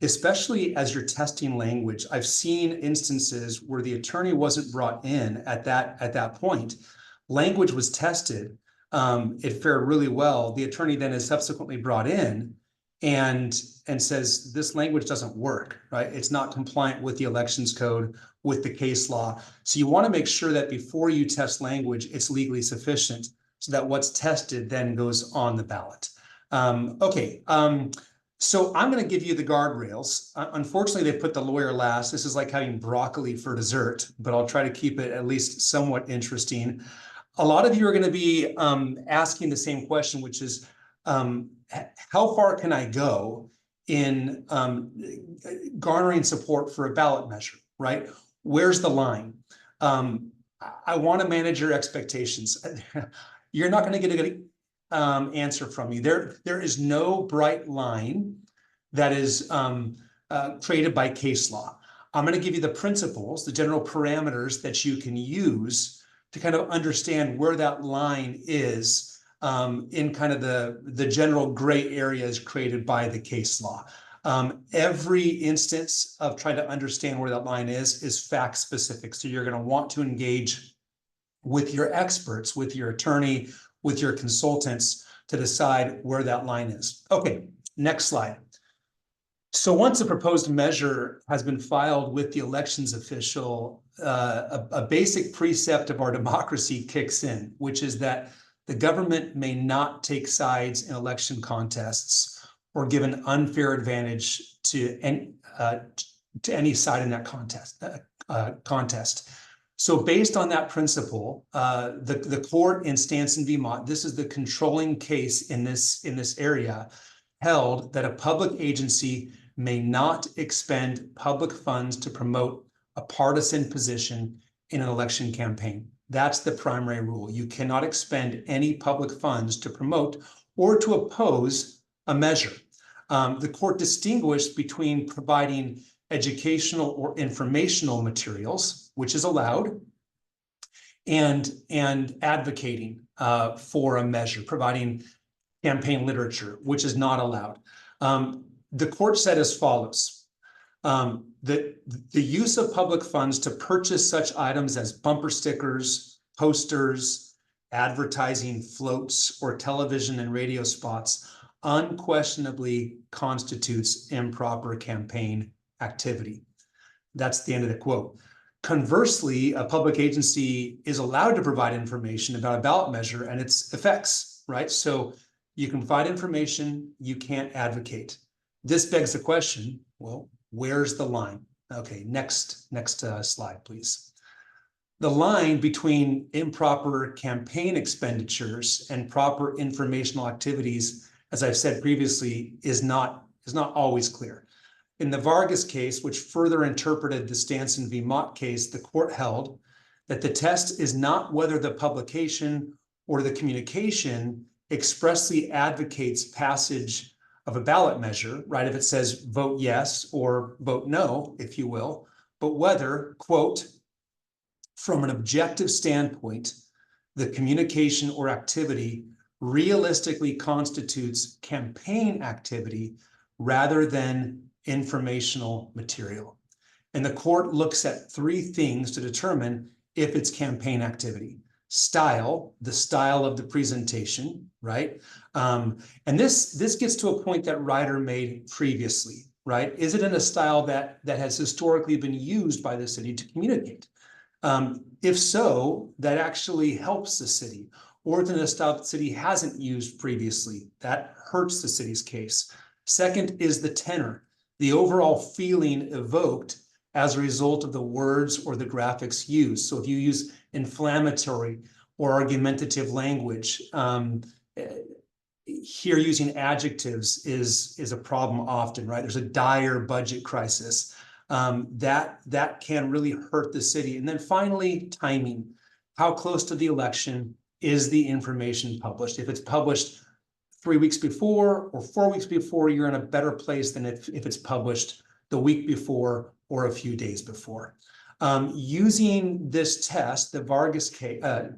especially as you're testing language. I've seen instances where the attorney wasn't brought in at that point. Language was tested. It fared really well. The attorney then is subsequently brought in and says, this language doesn't work, right? It's not compliant with the elections code, with the case law. So you want to make sure that before you test language, it's legally sufficient so that what's tested then goes on the ballot. So I'm going to give you the guardrails. Unfortunately, they put the lawyer last. This is like having broccoli for dessert, but I'll try to keep it at least somewhat interesting. A lot of you are going to be asking the same question, which is, how far can I go in garnering support for a ballot measure, right? Where's the line? I want to manage your expectations. You're not going to get a good answer from me. There is no bright line that is created by case law. I'm going to give you the principles, the general parameters that you can use to kind of understand where that line is in kind of the general gray areas created by the case law. Every instance of trying to understand where that line is fact specific. So you're going to want to engage with your experts, with your attorney, with your consultants to decide where that line is. Okay, next slide. So once a proposed measure has been filed with the elections official, a basic precept of our democracy kicks in, which is that the government may not take sides in election contests or give an unfair advantage to any side in that contest. So based on that principle, the court in Stanson v. Mott, this is the controlling case in this area, held that a public agency may not expend public funds to promote a partisan position in an election campaign. That's the primary rule. You cannot expend any public funds to promote or to oppose a measure. The court distinguished between providing educational or informational materials, which is allowed, and advocating for a measure, providing campaign literature, which is not allowed. The court said as follows, that the use of public funds to purchase such items as bumper stickers, posters, advertising floats, or television and radio spots unquestionably constitutes improper campaign activity. That's the end of the quote. Conversely, a public agency is allowed to provide information about a ballot measure and its effects, right? So you can provide information, you can't advocate. This begs the question, well, where's the line? Okay, next slide, please. The line between improper campaign expenditures and proper informational activities, as I've said previously, is not always clear. In the Vargas case, which further interpreted the Stanson v. Mott case, the court held that the test is not whether the publication or the communication expressly advocates passage of a ballot measure, right? If it says vote yes or vote no, if you will, but whether, quote, from an objective standpoint, the communication or activity realistically constitutes campaign activity rather than informational material. And the court looks at three things to determine if it's campaign activity. Style, the style of the presentation, right? And this gets to a point that Ryder made previously, right? Is it in a style that has historically been used by the city to communicate? If so, that actually helps the city. Or it's in a style that the city hasn't used previously. That hurts the city's case. Second is the tenor, the overall feeling evoked as a result of the words or the graphics used. So if you use inflammatory or argumentative language, here using adjectives is a problem often, right? There's a dire budget crisis. That can really hurt the city. And then finally, timing. How close to the election is the information published? If it's published 3 weeks before or 4 weeks before, you're in a better place than if it's published the week before or a few days before. Using this test, the Vargas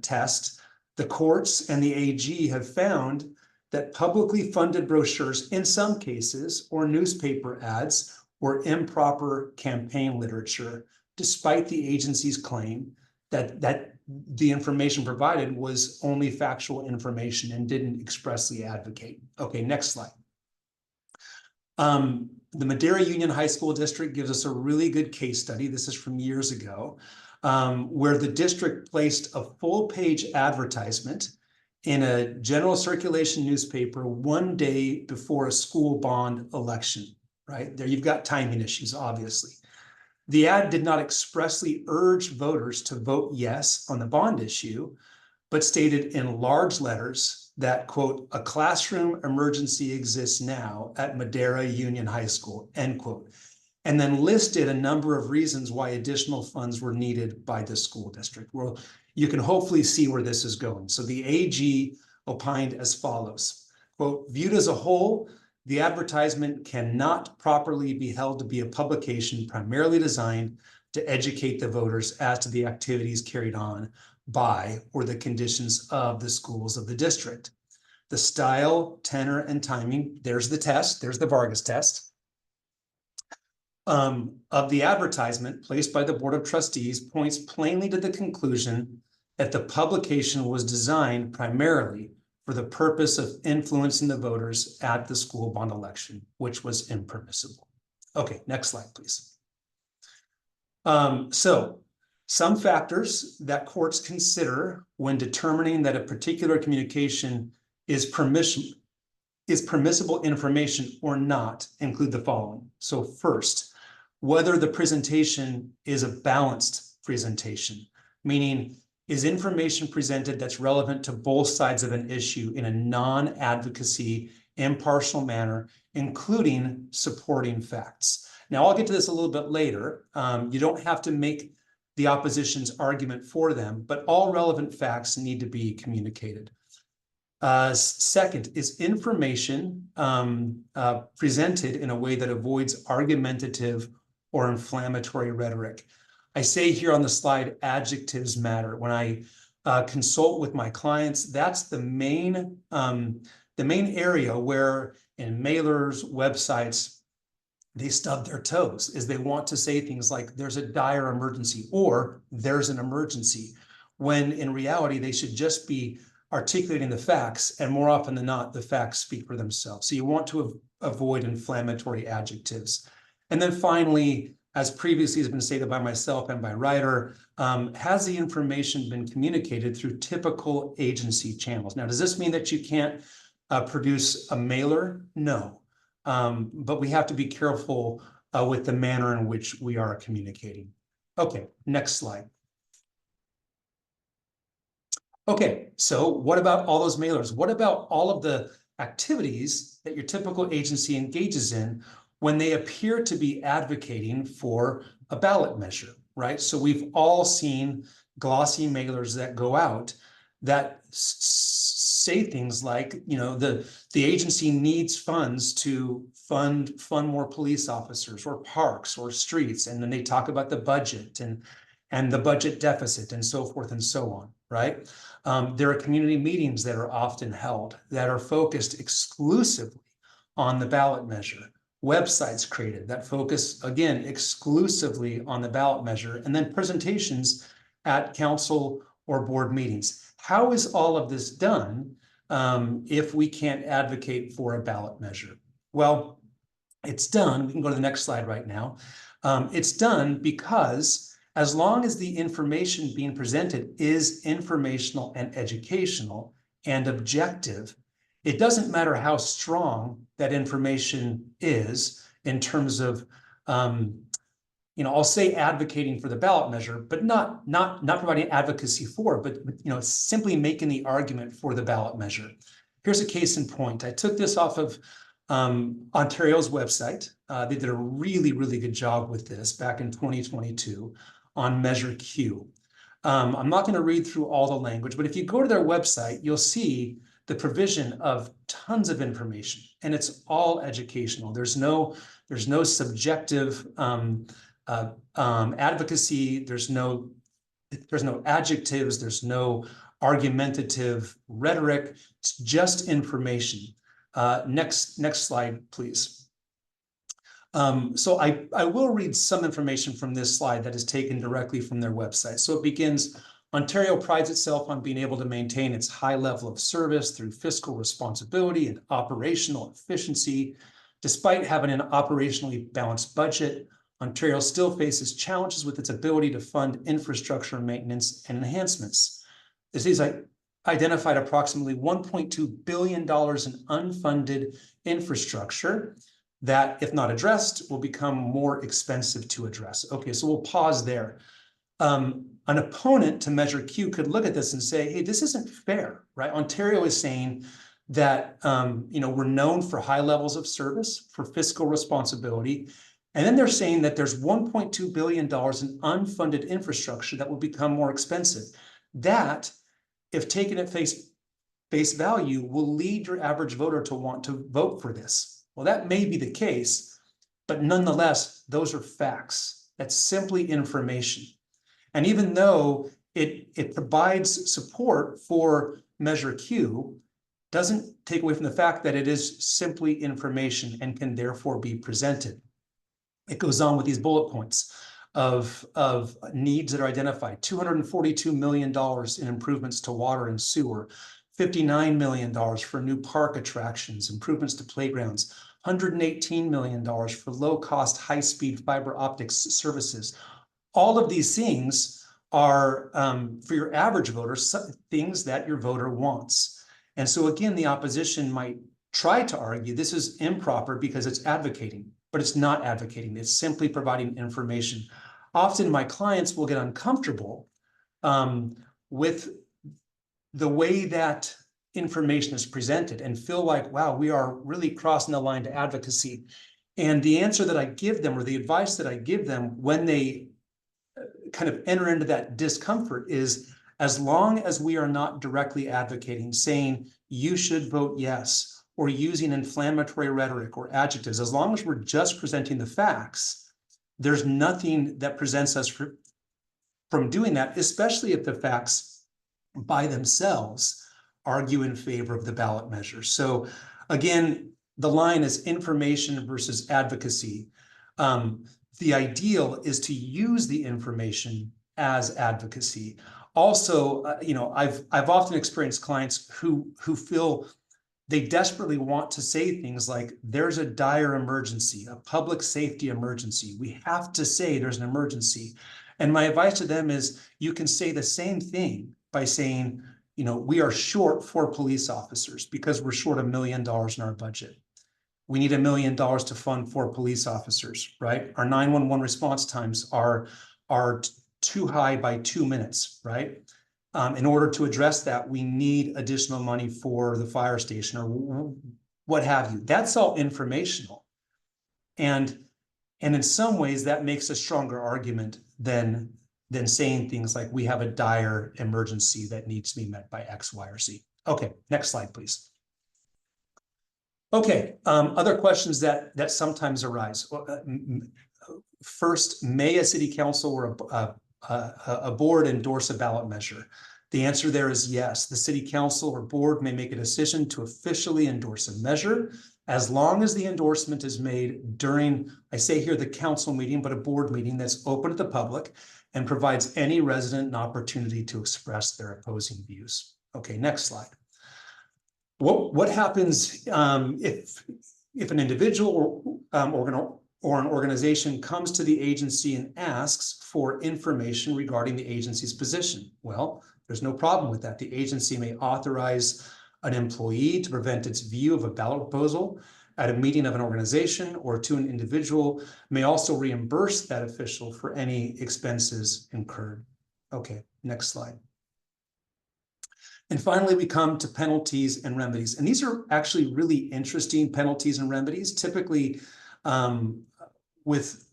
test, the courts and the AG have found that publicly funded brochures in some cases or newspaper ads were improper campaign literature, despite the agency's claim that the information provided was only factual information and didn't expressly advocate. Okay, next slide. The Madera Union High School District gives us a really good case study. This is from years ago, where the district placed a full-page advertisement in a general circulation newspaper 1 day before a school bond election, right? There you've got timing issues, obviously. The ad did not expressly urge voters to vote yes on the bond issue, but stated in large letters that, quote, a classroom emergency exists now at Madera Union High School, end quote, and then listed a number of reasons why additional funds were needed by the school district. Well, you can hopefully see where this is going. So the AG opined as follows, quote, viewed as a whole, the advertisement cannot properly be held to be a publication primarily designed to educate the voters as to the activities carried on by or the conditions of the schools of the district. The style, tenor, and timing, there's the test, there's the Vargas test, of the advertisement placed by the Board of Trustees points plainly to the conclusion that the publication was designed primarily for the purpose of influencing the voters at the school bond election, which was impermissible. Okay, next slide, please. So some factors that courts consider when determining that a particular communication is permissible information or not include the following. So first, whether the presentation is a balanced presentation, meaning is information presented that's relevant to both sides of an issue in a non-advocacy, impartial manner, including supporting facts. Now, I'll get to this a little bit later. You don't have to make the opposition's argument for them, but all relevant facts need to be communicated. Second, is information presented in a way that avoids argumentative or inflammatory rhetoric. I say here on the slide, adjectives matter. When I consult with my clients, that's the main area where in mailers, websites, they stub their toes, is they want to say things like there's a dire emergency or there's an emergency, when in reality, they should just be articulating the facts, and more often than not, the facts speak for themselves. So you want to avoid inflammatory adjectives. And then finally, as previously has been stated by myself and by Ryder, has the information been communicated through typical agency channels? Now, does this mean that you can't produce a mailer? No, but we have to be careful with the manner in which we are communicating. Okay, next slide. Okay, so what about all those mailers? What about all of the activities that your typical agency engages in when they appear to be advocating for a ballot measure, right? So we've all seen glossy mailers that go out that say things like, you know, the agency needs funds to fund more police officers or parks or streets, and then they talk about the budget and the budget deficit and so forth and so on, right? There are community meetings that are often held that are focused exclusively on the ballot measure. Websites created that focus, again, exclusively on the ballot measure, and then presentations at council or board meetings. How is all of this done if we can't advocate for a ballot measure? Well, it's done. We can go to the next slide right now. It's done because as long as the information being presented is informational and educational and objective, it doesn't matter how strong that information is in terms of, you know, I'll say advocating for the ballot measure, but not providing advocacy for it, but you know, simply making the argument for the ballot measure. Here's a case in point. I took this off of Ontario's website. They did a really, really good job with this back in 2022 on Measure Q. I'm not going to read through all the language, but if you go to their website, you'll see the provision of tons of information, and it's all educational. There's no subjective advocacy. There's no adjectives. There's no argumentative rhetoric. It's just information. Next slide, please. So I will read some information from this slide that is taken directly from their website. So it begins, Ontario prides itself on being able to maintain its high level of service through fiscal responsibility and operational efficiency. Despite having an operationally balanced budget, Ontario still faces challenges with its ability to fund infrastructure maintenance and enhancements. These identified approximately $1.2 billion in unfunded infrastructure that, if not addressed, will become more expensive to address. Okay, so we'll pause there. An opponent to Measure Q could look at this and say, hey, this isn't fair, right? Ontario is saying that, you know, we're known for high levels of service, for fiscal responsibility, and then they're saying that there's $1.2 billion in unfunded infrastructure that will become more expensive. That, if taken at face value, will lead your average voter to want to vote for this. Well, that may be the case, but nonetheless, those are facts. That's simply information. And even though it provides support for Measure Q, doesn't take away from the fact that it is simply information and can therefore be presented. It goes on with these bullet points of needs that are identified: $242 million in improvements to water and sewer, $59 million for new park attractions, improvements to playgrounds, $118 million for low-cost, high-speed fiber optics services. All of these things are, for your average voter, things that your voter wants. And so again, the opposition might try to argue this is improper because it's advocating, but it's not advocating. It's simply providing information. Often my clients will get uncomfortable with the way that information is presented and feel like, wow, we are really crossing the line to advocacy. And the answer that I give them, or the advice that I give them when they kind of enter into that discomfort, is as long as we are not directly advocating, saying you should vote yes, or using inflammatory rhetoric or adjectives, as long as we're just presenting the facts, there's nothing that prevents us from doing that, especially if the facts by themselves argue in favor of the ballot measure. So again, the line is information versus advocacy. The ideal is to use the information as advocacy. Also, I've often experienced clients who feel they desperately want to say things like, there's a dire emergency, a public safety emergency. We have to say there's an emergency. And my advice to them is, you can say the same thing by saying, we are short 4 police officers because we're short $1 million in our budget. We need $1 million to fund 4 police officers, right? Our 911 response times are too high by 2 minutes, right? In order to address that, we need additional money for the fire station or what have you. That's all informational. And in some ways that makes a stronger argument than saying things like, we have a dire emergency that needs to be met by X, Y, or Z. Okay, next slide, please. Okay, other questions that sometimes arise. First, may a city council or a board endorse a ballot measure? The answer there is yes. The city council or board may make a decision to officially endorse a measure as long as the endorsement is made during, I say here, the council meeting, but a board meeting that's open to the public and provides any resident an opportunity to express their opposing views. Okay, next slide. What happens if an individual or an organization comes to the agency and asks for information regarding the agency's position? Well, there's no problem with that. The agency may authorize an employee to present its view of a ballot proposal at a meeting of an organization, or to an individual, may also reimburse that official for any expenses incurred. Okay, next slide. And finally, we come to penalties and remedies. And these are actually really interesting penalties and remedies. Typically, with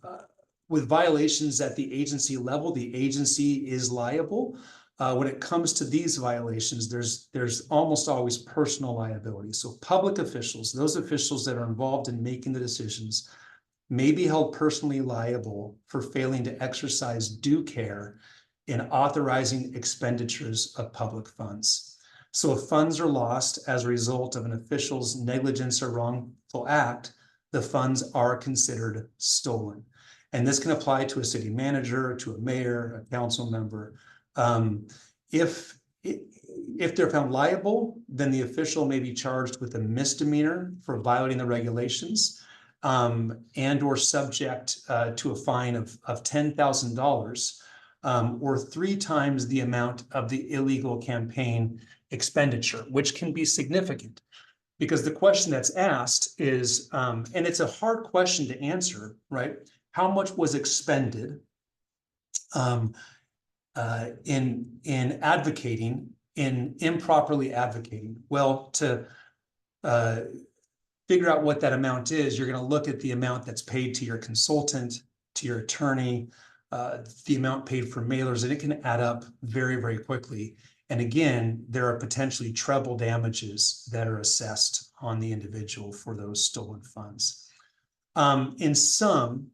violations at the agency level, the agency is liable. When it comes to these violations, there's almost always personal liability. So public officials, those officials that are involved in making the decisions, may be held personally liable for failing to exercise due care in authorizing expenditures of public funds. So if funds are lost as a result of an official's negligence or wrongful act, the funds are considered stolen. And this can apply to a city manager, to a mayor, a council member. If they're found liable, then the official may be charged with a misdemeanor for violating the regulations, and or subject to a fine of $10,000, or 3 times the amount of the illegal campaign expenditure, which can be significant. Because the question that's asked is, and it's a hard question to answer, right? How much was expended in advocating, in improperly advocating? Well, to figure out what that amount is, you're going to look at the amount that's paid to your consultant, to your attorney, the amount paid for mailers, and it can add up very, very quickly. And again, there are potentially treble damages that are assessed on the individual for those stolen funds. In sum,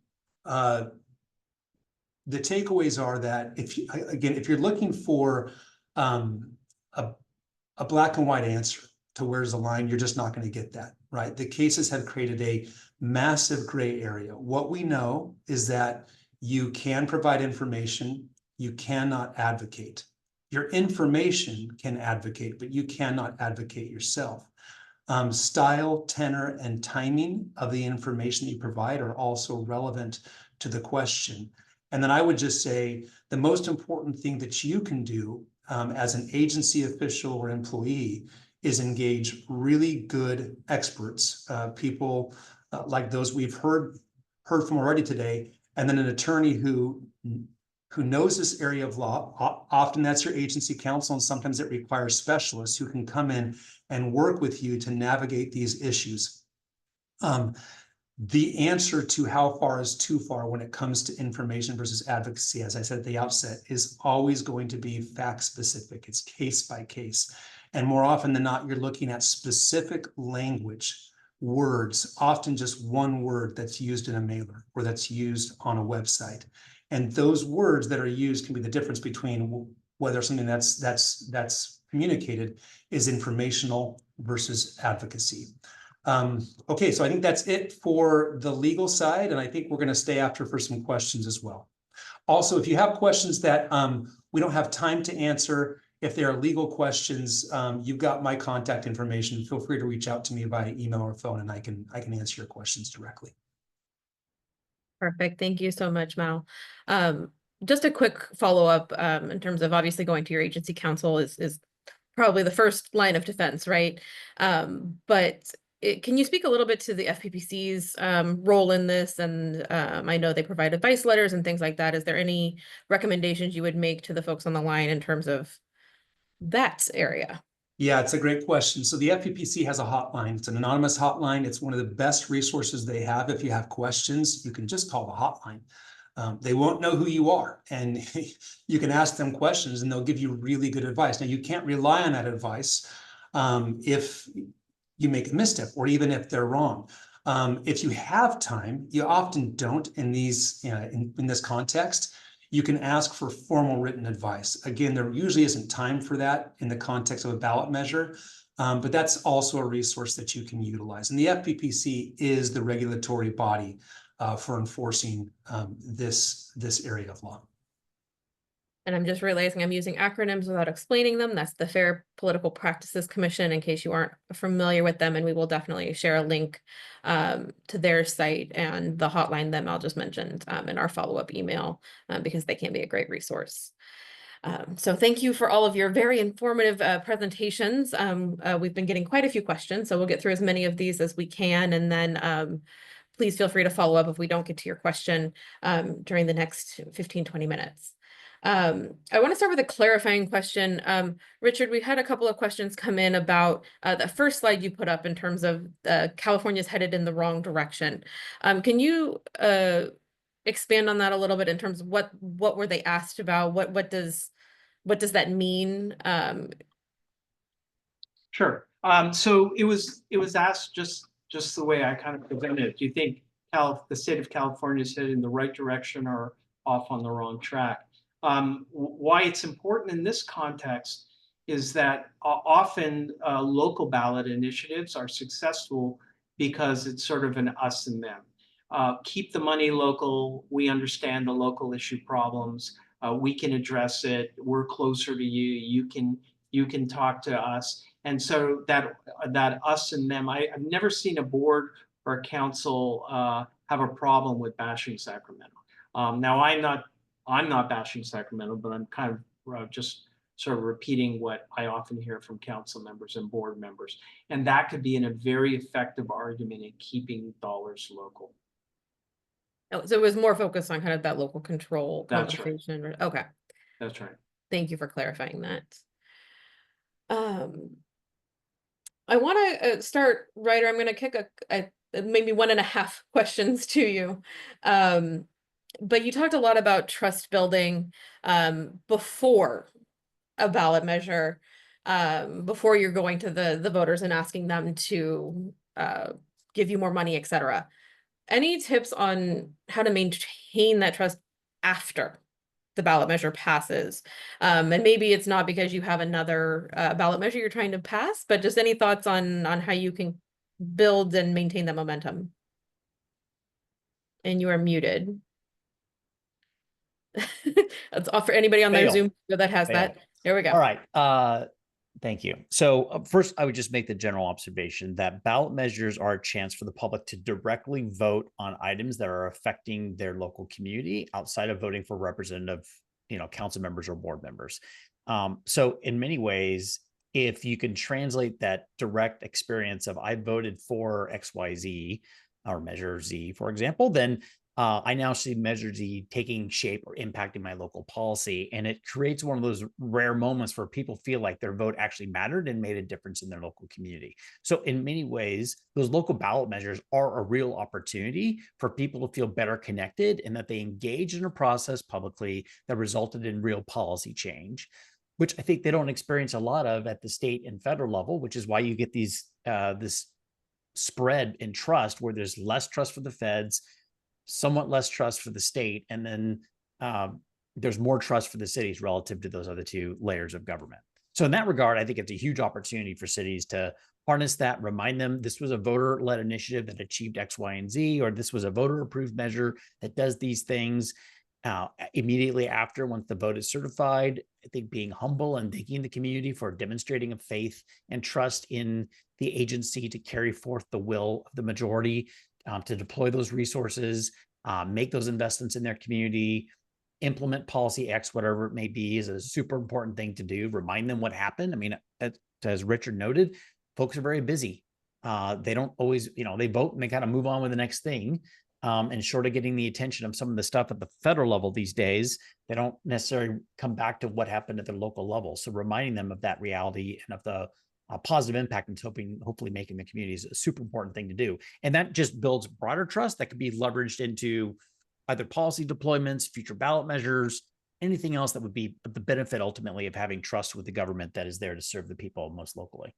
the takeaways are that if you're looking for a black and white answer to where's the line, you're just not going to get that, right? The cases have created a massive gray area. What we know is that you can provide information, you cannot advocate. Your information can advocate, but you cannot advocate yourself. Style, tenor, and timing of the information you provide are also relevant to the question. And then I would just say the most important thing that you can do as an agency official or employee is engage really good experts, people like those we've heard from already today, and then an attorney who knows this area of law. Often that's your agency counsel, and sometimes it requires specialists who can come in and work with you to navigate these issues. The answer to how far is too far when it comes to information versus advocacy, as I said at the outset, is always going to be fact specific. It's case by case. And more often than not, you're looking at specific language, words, often just one word that's used in a mailer or that's used on a website. And those words that are used can be the difference between whether something that's communicated is informational versus advocacy. Okay, so I think that's it for the legal side, and I think we're going to stay after for some questions as well. Also, if you have questions that we don't have time to answer, if there are legal questions, you've got my contact information. Feel free to reach out to me via email or phone, and I can answer your questions directly. Perfect. Thank you so much, Mal. Just a quick follow-up in terms of obviously going to your agency counsel is probably the first line of defense, right? But can you speak a little bit to the FPPC's role in this? And I know they provide advice letters and things like that. Is there any recommendations you would make to the folks on the line in terms of that area? Yeah, it's a great question. So the FPPC has a hotline. It's an anonymous hotline. It's one of the best resources they have. If you have questions, you can just call the hotline. They won't know who you are, and you can ask them questions and they'll give you really good advice. Now, you can't rely on that advice if you make a misstep or even if they're wrong. If you have time, you often don't in these in this context. You can ask for formal written advice. Again, there usually isn't time for that in the context of a ballot measure, but that's also a resource that you can utilize. And the FPPC is the regulatory body for enforcing this area of law. And I'm just realizing I'm using acronyms without explaining them. That's the Fair Political Practices Commission, in case you aren't familiar with them. And we will definitely share a link to their site and the hotline that Mal just mentioned in our follow-up email, because they can be a great resource. So thank you for all of your very informative presentations. We've been getting quite a few questions, so we'll get through as many of these as we can. And then please feel free to follow up if we don't get to your question during the next 15-20 minutes. I want to start with a clarifying question. Richard, we had a couple of questions come in about the first slide you put up in terms of California's headed in the wrong direction. Can you expand on that a little bit in terms of what were they asked about? What does that mean? Sure. So it was asked just the way I kind of presented it. Do you think the state of California is headed in the right direction or off on the wrong track? Why it's important in this context is that often local ballot initiatives are successful because it's sort of an us and them. Keep the money local. We understand the local issue problems. We can address it. We're closer to you. You can talk to us. And so that us and them, I've never seen a board or a council have a problem with bashing Sacramento. Now I'm not bashing Sacramento, but I'm kind of just sort of repeating what I often hear from council members and board members. And that could be a very effective argument in keeping dollars local. Oh, so it was more focused on kind of that local control That's conversation. Right. Okay. That's right. Thank you for clarifying that. I want to start, Ryder. I'm going to kick maybe 1.5 questions to you. But you talked a lot about trust building before a ballot measure, before you're going to the voters and asking them to give you more money, et cetera. Any tips on how to maintain that trust after the ballot measure passes? And maybe it's not because you have another ballot measure you're trying to pass, but just any thoughts on how you can build and maintain that momentum? And you are muted. That's all for anybody on their Zoom that has that. There we go. All right. Thank you. So first, I would just make the general observation that ballot measures are a chance for the public to directly vote on items that are affecting their local community outside of voting for representative, council members or board members. So in many ways, if you can translate that direct experience of I voted for XYZ or Measure Z, for example, then I now see Measure Z taking shape or impacting my local policy. And it creates one of those rare moments where people feel like their vote actually mattered and made a difference in their local community. So in many ways, those local ballot measures are a real opportunity for people to feel better connected and that they engage in a process publicly that resulted in real policy change, which I think they don't experience a lot of at the state and federal level, which is why you get these this spread in trust where there's less trust for the feds, somewhat less trust for the state, and then there's more trust for the cities relative to those other two layers of government. So in that regard, I think it's a huge opportunity for cities to harness that, remind them this was a voter-led initiative that achieved X, Y, and Z, or this was a voter-approved measure that does these things. Immediately after, once the vote is certified, I think being humble and thanking the community for demonstrating a faith and trust in the agency to carry forth the will of the majority, to deploy those resources, make those investments in their community, implement policy X, whatever it may be, is a super important thing to do. Remind them what happened. I mean, as Richard noted, folks are very busy. They don't always, they vote and they kind of move on with the next thing. And short of getting the attention of some of the stuff at the federal level these days, they don't necessarily come back to what happened at their local level. So reminding them of that reality and of the positive impact and hopefully making the community is a super important thing to do. And that just builds broader trust that could be leveraged into either policy deployments, future ballot measures, anything else that would be the benefit ultimately of having trust with the government that is there to serve the people most locally.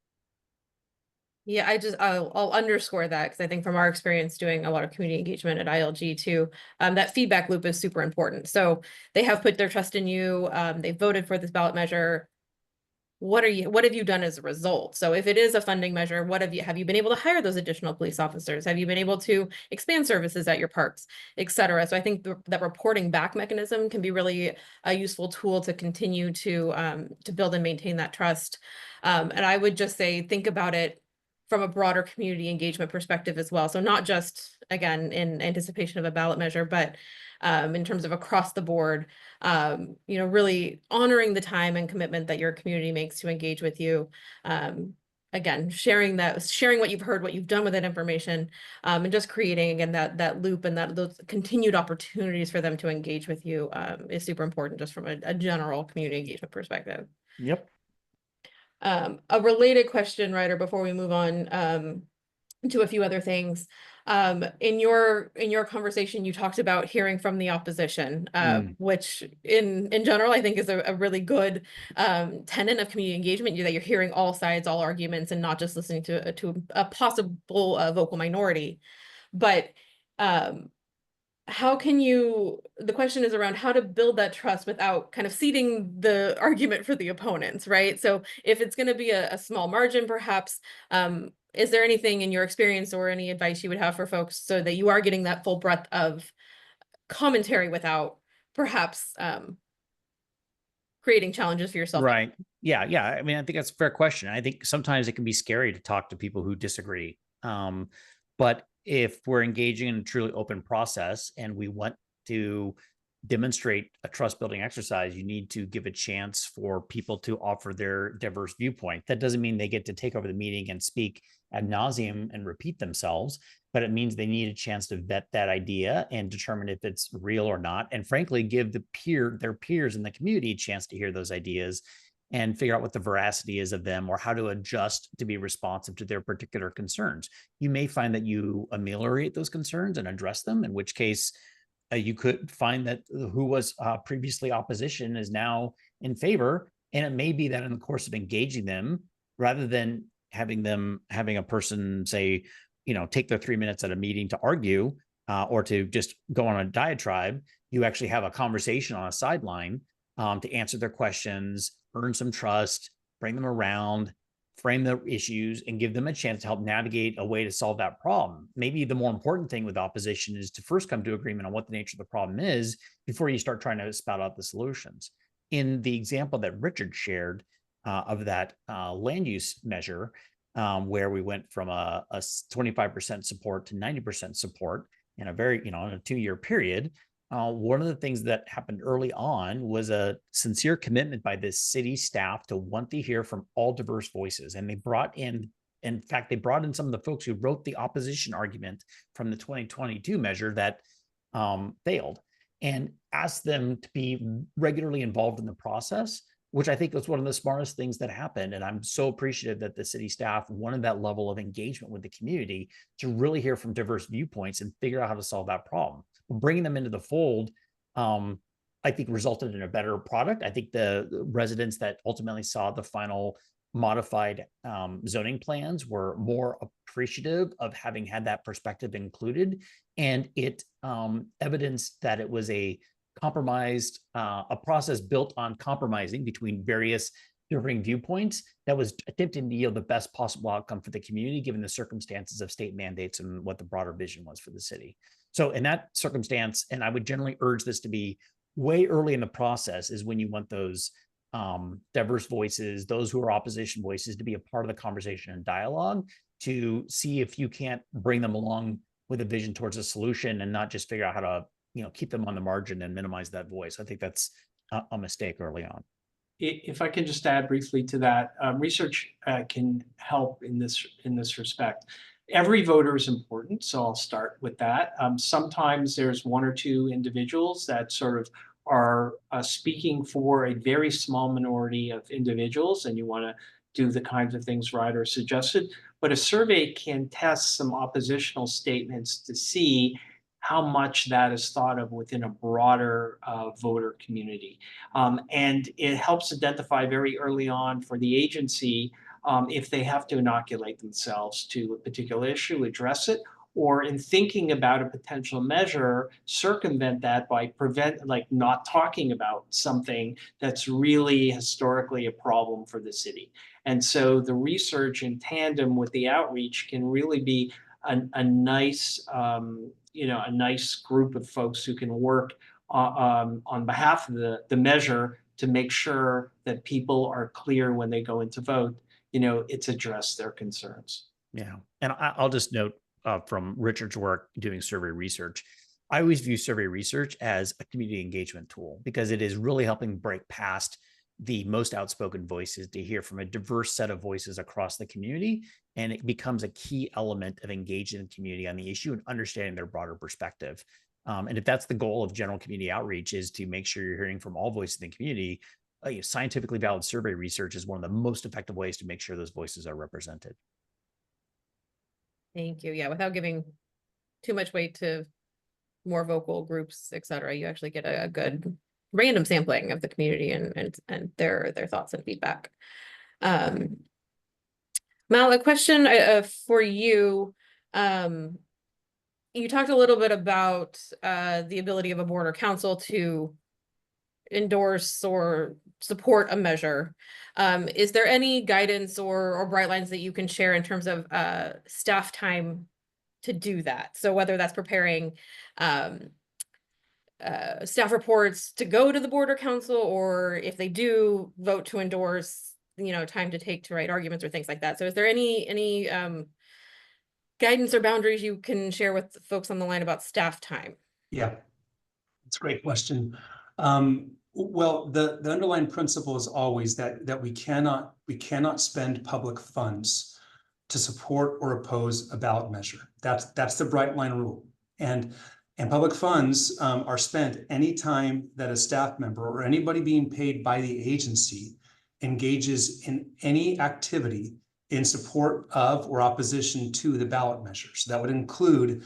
Yeah, I'll underscore that because I think from our experience doing a lot of community engagement at ILG too, that feedback loop is super important. So they have put their trust in you. They voted for this ballot measure. What have you done as a result? So if it is a funding measure, have you been able to hire those additional police officers? Have you been able to expand services at your parks, et cetera? So I think that reporting back mechanism can be really a useful tool to continue to build and maintain that trust. And I would just say, think about it from a broader community engagement perspective as well. So not just, again, in anticipation of a ballot measure, but in terms of across the board, really honoring the time and commitment that your community makes to engage with you. Again, sharing what you've heard, what you've done with that information, and just creating, again, that loop and those continued opportunities for them to engage with you is super important just from a general community engagement perspective. Yep. A related question, Ryder, before we move on to a few other things. In your conversation, you talked about hearing from the opposition, which in general, I think is a really good tenet of community engagement, that you're hearing all sides, all arguments, and not just listening to a possible vocal minority. But the question is around how to build that trust without kind of ceding the argument for the opponents, right? So if it's going to be a small margin, perhaps, is there anything in your experience or any advice you would have for folks so that you are getting that full breadth of commentary without perhaps creating challenges for yourself? Right. Yeah. Yeah. I mean, I think that's a fair question. I think sometimes it can be scary to talk to people who disagree. But if we're engaging in a truly open process and we want to demonstrate a trust building exercise, you need to give a chance for people to offer their diverse viewpoint. That doesn't mean they get to take over the meeting and speak ad nauseum and repeat themselves, but it means they need a chance to vet that idea and determine if it's real or not. And frankly, give their peers in the community a chance to hear those ideas and figure out what the veracity is of them or how to adjust to be responsive to their particular concerns. You may find that you ameliorate those concerns and address them, in which case you could find that who was previously opposition is now in favor. And it may be that in the course of engaging them, rather than having a person say, take their 3 minutes at a meeting to argue or to just go on a diatribe, you actually have a conversation on a sideline to answer their questions, earn some trust, bring them around, frame the issues, and give them a chance to help navigate a way to solve that problem. Maybe the more important thing with opposition is to first come to agreement on what the nature of the problem is before you start trying to spout out the solutions. In the example that Richard shared of that land use measure, where we went from a 25% support to 90% support in a very, in a 2-year period, one of the things that happened early on was a sincere commitment by the city staff to want to hear from all diverse voices. And they brought in some of the folks who wrote the opposition argument from the 2022 measure that failed, and asked them to be regularly involved in the process, which I think was one of the smartest things that happened. And I'm so appreciative that the city staff wanted that level of engagement with the community to really hear from diverse viewpoints and figure out how to solve that problem. Bringing them into the fold, I think, resulted in a better product. I think the residents that ultimately saw the final modified zoning plans were more appreciative of having had that perspective included. And it evidenced that it was a process built on compromising between various differing viewpoints that was attempting to yield the best possible outcome for the community, given the circumstances of state mandates and what the broader vision was for the city. So in that circumstance, and I would generally urge this to be way early in the process is when you want those diverse voices, those who are opposition voices, to be a part of the conversation and dialogue, to see if you can't bring them along with a vision towards a solution and not just figure out how to, keep them on the margin and minimize that voice. I think that's a mistake early on. If I can just add briefly to that, research can help in this respect. Every voter is important, so I'll start with that. Sometimes there's one or two individuals that sort of are speaking for a very small minority of individuals, and you want to do the kinds of things Ryder suggested. But a survey can test some oppositional statements to see how much that is thought of within a broader voter community. And it helps identify very early on for the agency if they have to inoculate themselves to a particular issue, address it, or in thinking about a potential measure, circumvent that by not talking about something that's really historically a problem for the city. And so the research in tandem with the outreach can really be a nice, a nice group of folks who can work on behalf of the measure to make sure that people are clear when they go into vote, it's addressed their concerns. Yeah. And I'll just note from Richard's work doing survey research, I always view survey research as a community engagement tool because it is really helping break past the most outspoken voices to hear from a diverse set of voices across the community. And it becomes a key element of engaging the community on the issue and understanding their broader perspective. And if that's the goal of general community outreach, is to make sure you're hearing from all voices in the community, scientifically valid survey research is one of the most effective ways to make sure those voices are represented. Thank you. Yeah, without giving too much weight to more vocal groups, et cetera, you actually get a good random sampling of the community and their thoughts and feedback. Mal, a question for you. You talked a little bit about the ability of a board or council to endorse or support a measure. Is there any guidance or bright lines that you can share in terms of staff time to do that? So whether that's preparing staff reports to go to the board or council, or if they do vote to endorse, time to take to write arguments or things like that. So is there any guidance or boundaries you can share with folks on the line about staff time? Yeah, it's a great question. Well, the underlying principle is always that we cannot spend public funds to support or oppose a ballot measure. That's the bright line rule. And public funds are spent anytime that a staff member or anybody being paid by the agency engages in any activity in support of or opposition to the ballot measure. So that would include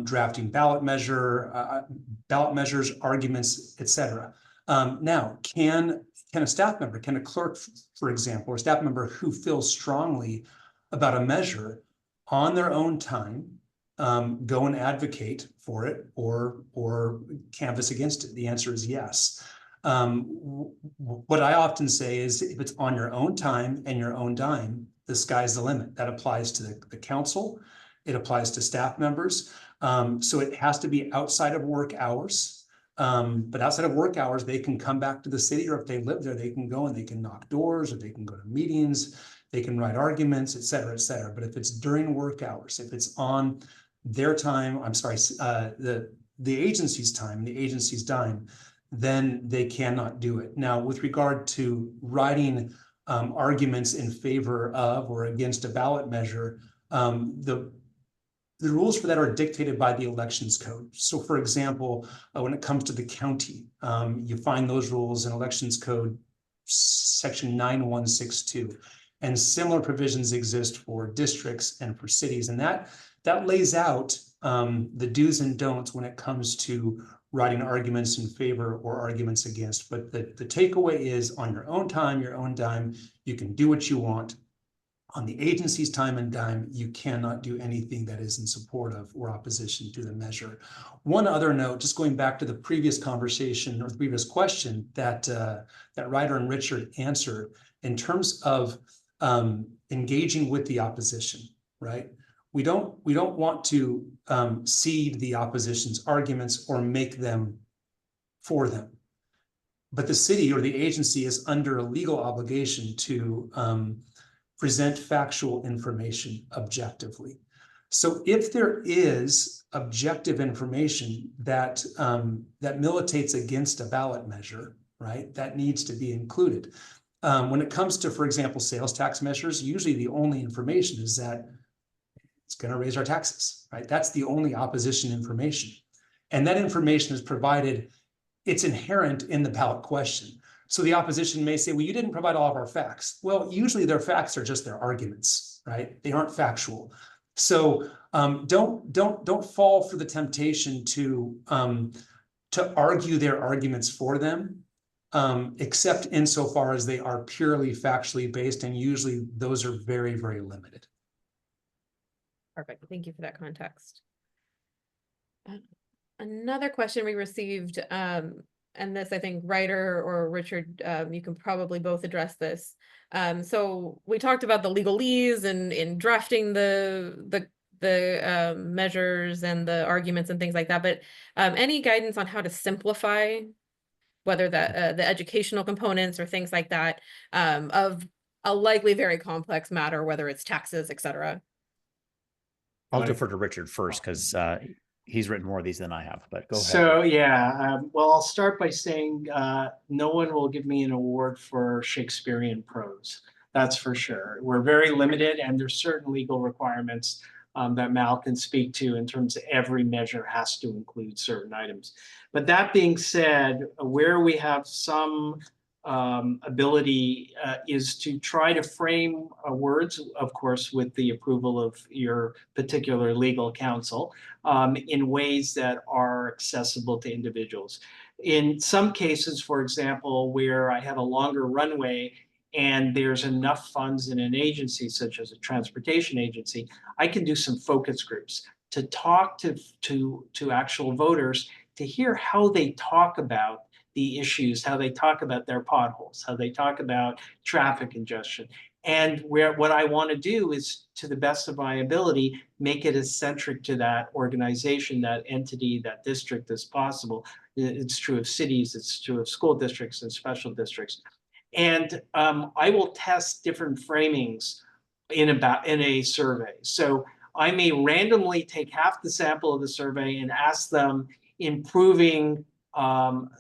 drafting ballot measures, arguments, etc. Now, can a staff member, can a clerk, for example, or a staff member who feels strongly about a measure on their own time go and advocate for it or canvass against it? The answer is yes. What I often say is if it's on your own time and your own dime, the sky's the limit. That applies to the council. It applies to staff members. So it has to be outside of work hours. But outside of work hours, they can come back to the city, or if they live there, they can go and they can knock doors, or they can go to meetings, they can write arguments, et cetera, et cetera. But if it's during work hours, if it's on their time, the agency's time, the agency's dime, then they cannot do it. Now, with regard to writing arguments in favor of or against a ballot measure, the rules for that are dictated by the elections code. So for example, when it comes to the county, you find those rules in elections code section 9162. And similar provisions exist for districts and for cities. And that lays out the do's and don'ts when it comes to writing arguments in favor or arguments against. But the takeaway is on your own time, your own dime, you can do what you want. On the agency's time and dime, you cannot do anything that is in support of or opposition to the measure. One other note, just going back to the previous conversation or the previous question that Ryder and Richard answered in terms of engaging with the opposition, right? We don't want to cede the opposition's arguments or make them for them. But the city or the agency is under a legal obligation to present factual information objectively. So if there is objective information that that militates against a ballot measure, right, that needs to be included. When it comes to, for example, sales tax measures, usually the only information is that it's going to raise our taxes, right? That's the only opposition information. And that information is provided, it's inherent in the ballot question. So the opposition may say, well, you didn't provide all of our facts. Well, usually their facts are just their arguments, right? They aren't factual. So don't fall for the temptation to argue their arguments for them, except insofar as they are purely factually based, and usually those are very, very limited. Perfect. Thank you for that context. Another question we received, and this, I think, Ryder or Richard, you can probably both address this. So we talked about the legalese and in drafting the measures and the arguments and things like that, but any guidance on how to simplify, whether that the educational components or things like that, of a likely very complex matter, whether it's taxes, et cetera? I'll defer to Richard first because he's written more of these than I have, but go ahead. So yeah, well, I'll start by saying no one will give me an award for Shakespearean prose. That's for sure. We're very limited, and there's certain legal requirements that Mal can speak to in terms of every measure has to include certain items. But that being said, where we have some ability is to try to frame words, of course, with the approval of your particular legal counsel, in ways that are accessible to individuals. In some cases, for example, where I have a longer runway and there's enough funds in an agency, such as a transportation agency, I can do some focus groups to talk to actual voters, to hear how they talk about the issues, how they talk about their potholes, how they talk about traffic congestion. And what I want to do is, to the best of my ability, make it as centric to that organization, that entity, that district as possible. It's true of cities, it's true of school districts and special districts. And I will test different framings in a survey. So I may randomly take half the sample of the survey and ask them improving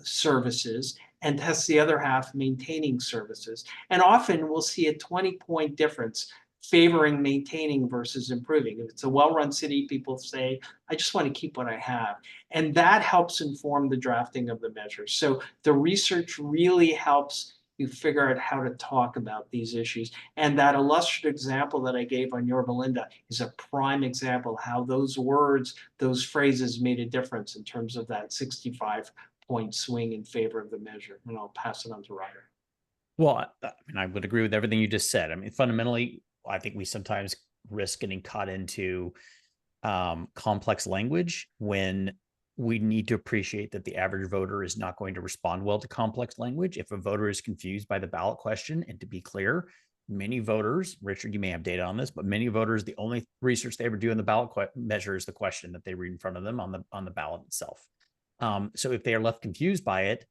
services, and test the other half maintaining services. And often we'll see a 20-point difference favoring maintaining versus improving. If it's a well-run city, people say, I just want to keep what I have. And that helps inform the drafting of the measures. So the research really helps you figure out how to talk about these issues. And that illustrative example that I gave on Yorba Linda is a prime example how those words, those phrases made a difference in terms of that 65-point swing in favor of the measure. And I'll pass it on to Ryder. Well, I mean, I would agree with everything you just said. I mean, fundamentally, I think we sometimes risk getting caught into complex language when we need to appreciate that the average voter is not going to respond well to complex language. If a voter is confused by the ballot question, and to be clear, many voters, Richard, you may have data on this, but many voters, the only research they ever do in the ballot measure is the question that they read in front of them on the ballot itself. So if they are left confused by it,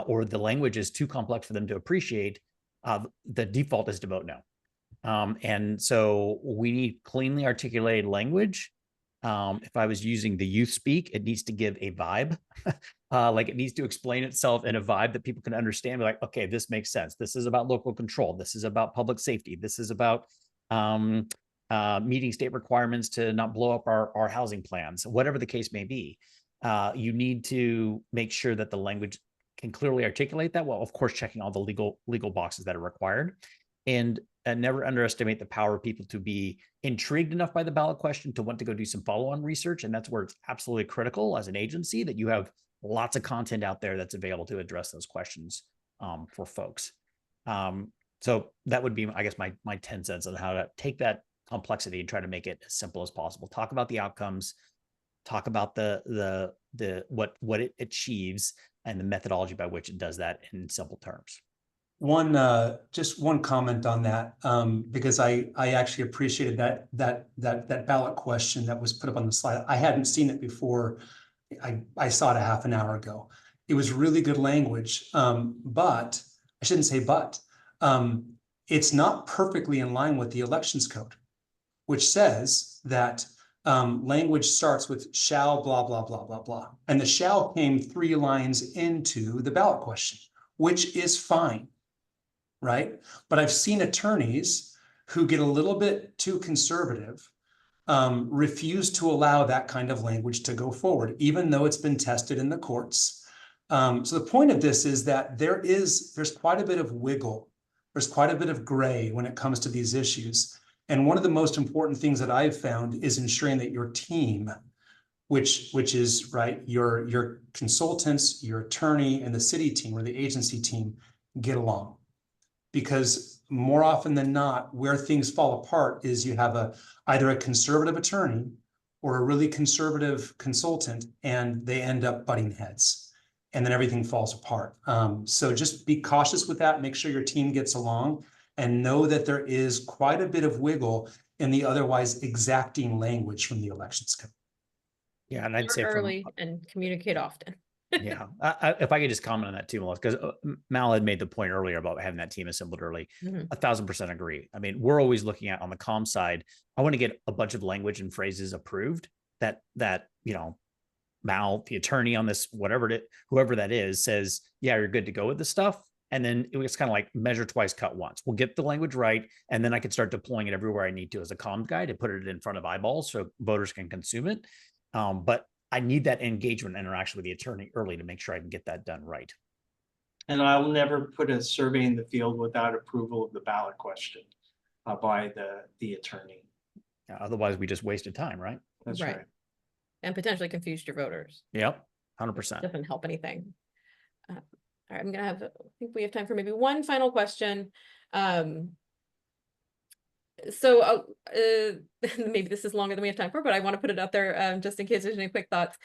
or the language is too complex for them to appreciate, the default is to vote no. And so we need cleanly articulated language. If I was using the youth speak, it needs to give a vibe. Like it needs to explain itself in a vibe that people can understand. Be like, okay, this makes sense. This is about local control. This is about public safety. This is about meeting state requirements to not blow up our housing plans, whatever the case may be. You need to make sure that the language can clearly articulate that. Well, of course, checking all the legal boxes that are required. And never underestimate the power of people to be intrigued enough by the ballot question to want to go do some follow-on research. And that's where it's absolutely critical as an agency that you have lots of content out there that's available to address those questions for folks. So that would be, I guess, my 10 cents on how to take that complexity and try to make it as simple as possible. Talk about the outcomes, talk about what it achieves and the methodology by which it does that in simple terms. Just one comment on that, because I actually appreciated that ballot question that was put up on the slide. I hadn't seen it before. I saw it a half an hour ago. It was really good language, but I shouldn't say but. It's not perfectly in line with the elections code, which says that language starts with shall, blah, blah, blah, blah, blah. And the shall came 3 lines into the ballot question, which is fine, right? But I've seen attorneys who get a little bit too conservative, refuse to allow that kind of language to go forward, even though it's been tested in the courts. So the point of this is that there's quite a bit of wiggle. There's quite a bit of gray when it comes to these issues. And one of the most important things that I've found is ensuring that your team, which is right, your consultants, your attorney, and the city team or the agency team get along. Because more often than not, where things fall apart is you have either a conservative attorney or a really conservative consultant, and they end up butting heads, and then everything falls apart. So just be cautious with that. Make sure your team gets along, and know that there is quite a bit of wiggle in the otherwise exacting language from the elections code. Yeah, and I'd Start say from early and communicate often. yeah, if I could just comment on that too, Melissa, because Mal had made the point earlier about having that team assembled early. 1000% agree. I mean, we're always looking at on the comm side. I want to get a bunch of language and phrases approved that you know, Mal, the attorney on this, whoever that is, says, yeah, you're good to go with this stuff. And then it was kind of like measure twice, cut once. We'll get the language right, and then I can start deploying it everywhere I need to as a comm guide and put it in front of eyeballs so voters can consume it. But I need that engagement interaction with the attorney early to make sure I can get that done right. And I will never put a survey in the field without approval of the ballot question by the attorney. Yeah, otherwise, we just wasted time, right? That's Right. right. And potentially confused your voters. Yep, 100%. Doesn't help anything. All right, I'm gonna I think we have time for maybe one final question. So maybe this is longer than we have time for, but I want to put it out there just in case there's any quick thoughts.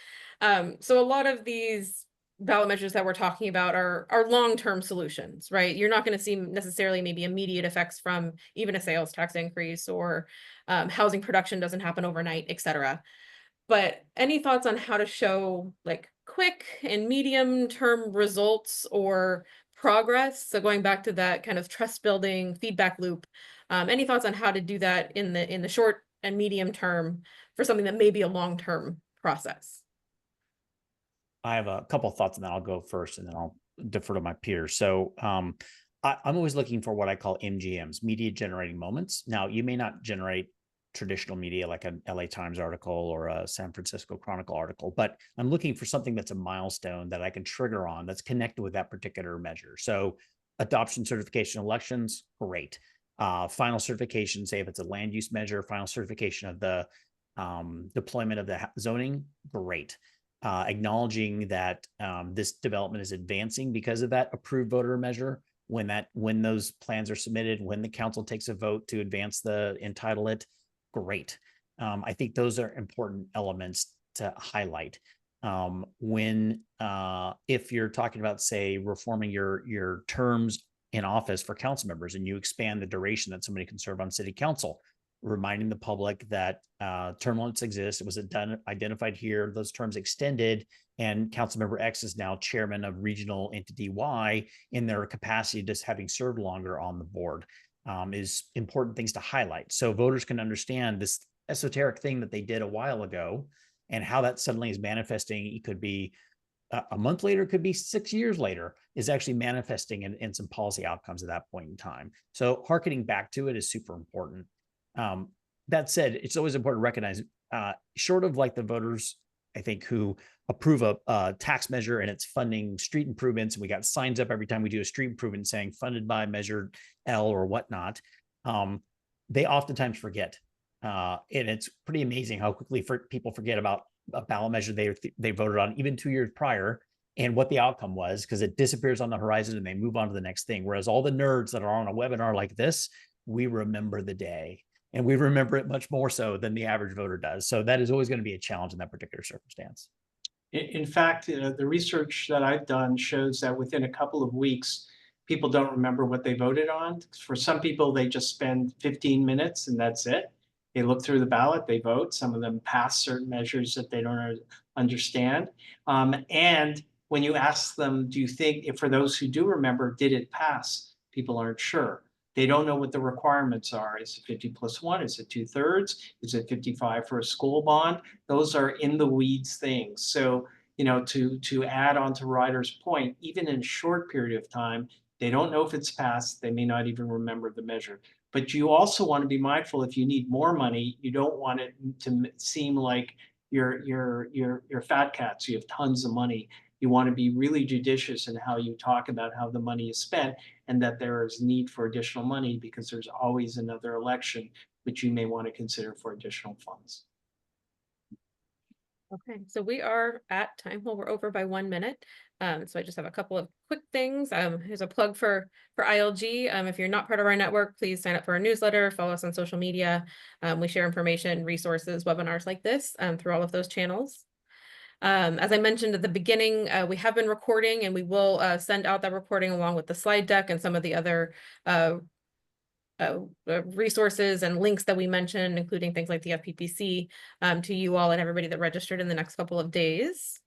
So a lot of these ballot measures that we're talking about are long-term solutions, right? You're not going to see necessarily maybe immediate effects from even a sales tax increase, or housing production doesn't happen overnight, etc. But any thoughts on how to show like quick and medium term results or progress? So going back to that kind of trust building feedback loop, any thoughts on how to do that in the short and medium term for something that may be a long-term process? I have a couple of thoughts, and then I'll go first, and then I'll defer to my peers. So I'm always looking for what I call MGMs, media generating moments. Now, you may not generate traditional media like an LA Times article or a San Francisco Chronicle article, but I'm looking for something that's a milestone that I can trigger on that's connected with that particular measure. So adoption certification elections, great. Final certification, say if it's a land use measure, final certification of the deployment of the zoning, great. Acknowledging that this development is advancing because of that approved voter measure, when those plans are submitted, when the council takes a vote to advance entitle it, great. I think those are important elements to highlight. If you're talking about, say, reforming your terms in office for council members, and you expand the duration that somebody can serve on city council, reminding the public that term limits exist. It was identified here, those terms extended, and Councilmember X is now chairman of regional entity Y in their capacity, just having served longer on the board, is important things to highlight. So voters can understand this esoteric thing that they did a while ago and how that suddenly is manifesting. It could be a month later, it could be 6 years later, is actually manifesting in some policy outcomes at that point in time. So hearkening back to it is super important. That said, it's always important to recognize, short of like the voters, I think, who approve a tax measure and it's funding street improvements, and we got signs up every time we do a street improvement saying funded by measure L or whatnot, they oftentimes forget. And it's pretty amazing how quickly people forget about a ballot measure they voted on even 2 years prior and what the outcome was, because it disappears on the horizon and they move on to the next thing. Whereas all the nerds that are on a webinar like this, we remember the day. And we remember it much more so than the average voter does. So that is always going to be a challenge in that particular circumstance. In fact, the research that I've done shows that within a couple of weeks, people don't remember what they voted on. For some people, they just spend 15 minutes and that's it. They look through the ballot, they vote. Some of them pass certain measures that they don't understand. And when you ask them, do you think, if for those who do remember, did it pass? People aren't sure. They don't know what the requirements are. Is it 50+1? Is it 2/3? Is it 55 for a school bond? Those are in the weeds things. So, to add on to Ryder's point, even in a short period of time, they don't know if it's passed. They may not even remember the measure. But you also want to be mindful, if you need more money, you don't want it to seem like you're fat cats. You have tons of money. You want to be really judicious in how you talk about how the money is spent, and that there is need for additional money because there's always another election which you may want to consider for additional funds. Okay, so we are at time. Well, we're over by 1 minute. So I just have a couple of quick things. Here's a plug for ILG. If you're not part of our network, please sign up for our newsletter, follow us on social media. We share information, resources, webinars like this through all of those channels. As I mentioned at the beginning, we have been recording, and we will send out that recording along with the slide deck and some of the other resources and links that we mentioned, including things like the FPPC, to you all and everybody that registered in the next couple of days.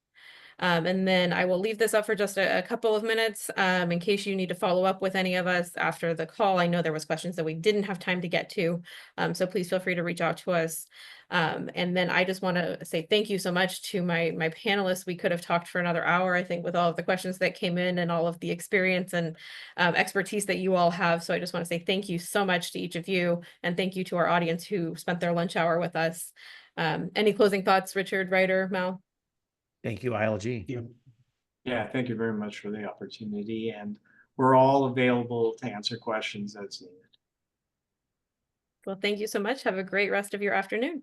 And then I will leave this up for just a couple of minutes in case you need to follow up with any of us after the call. I know there was questions that we didn't have time to get to, so please feel free to reach out to us. And then I just want to say thank you so much to my panelists. We could have talked for another hour, I think, with all of the questions that came in and all of the experience and expertise that you all have. So I just want to say thank you so much to each of you, and thank you to our audience who spent their lunch hour with us. Any closing thoughts, Richard, Ryder, Mal? Thank you, ILG. Yeah, thank you very much for the opportunity, and we're all available to answer questions as needed. Well, thank you so much. Have a great rest of your afternoon.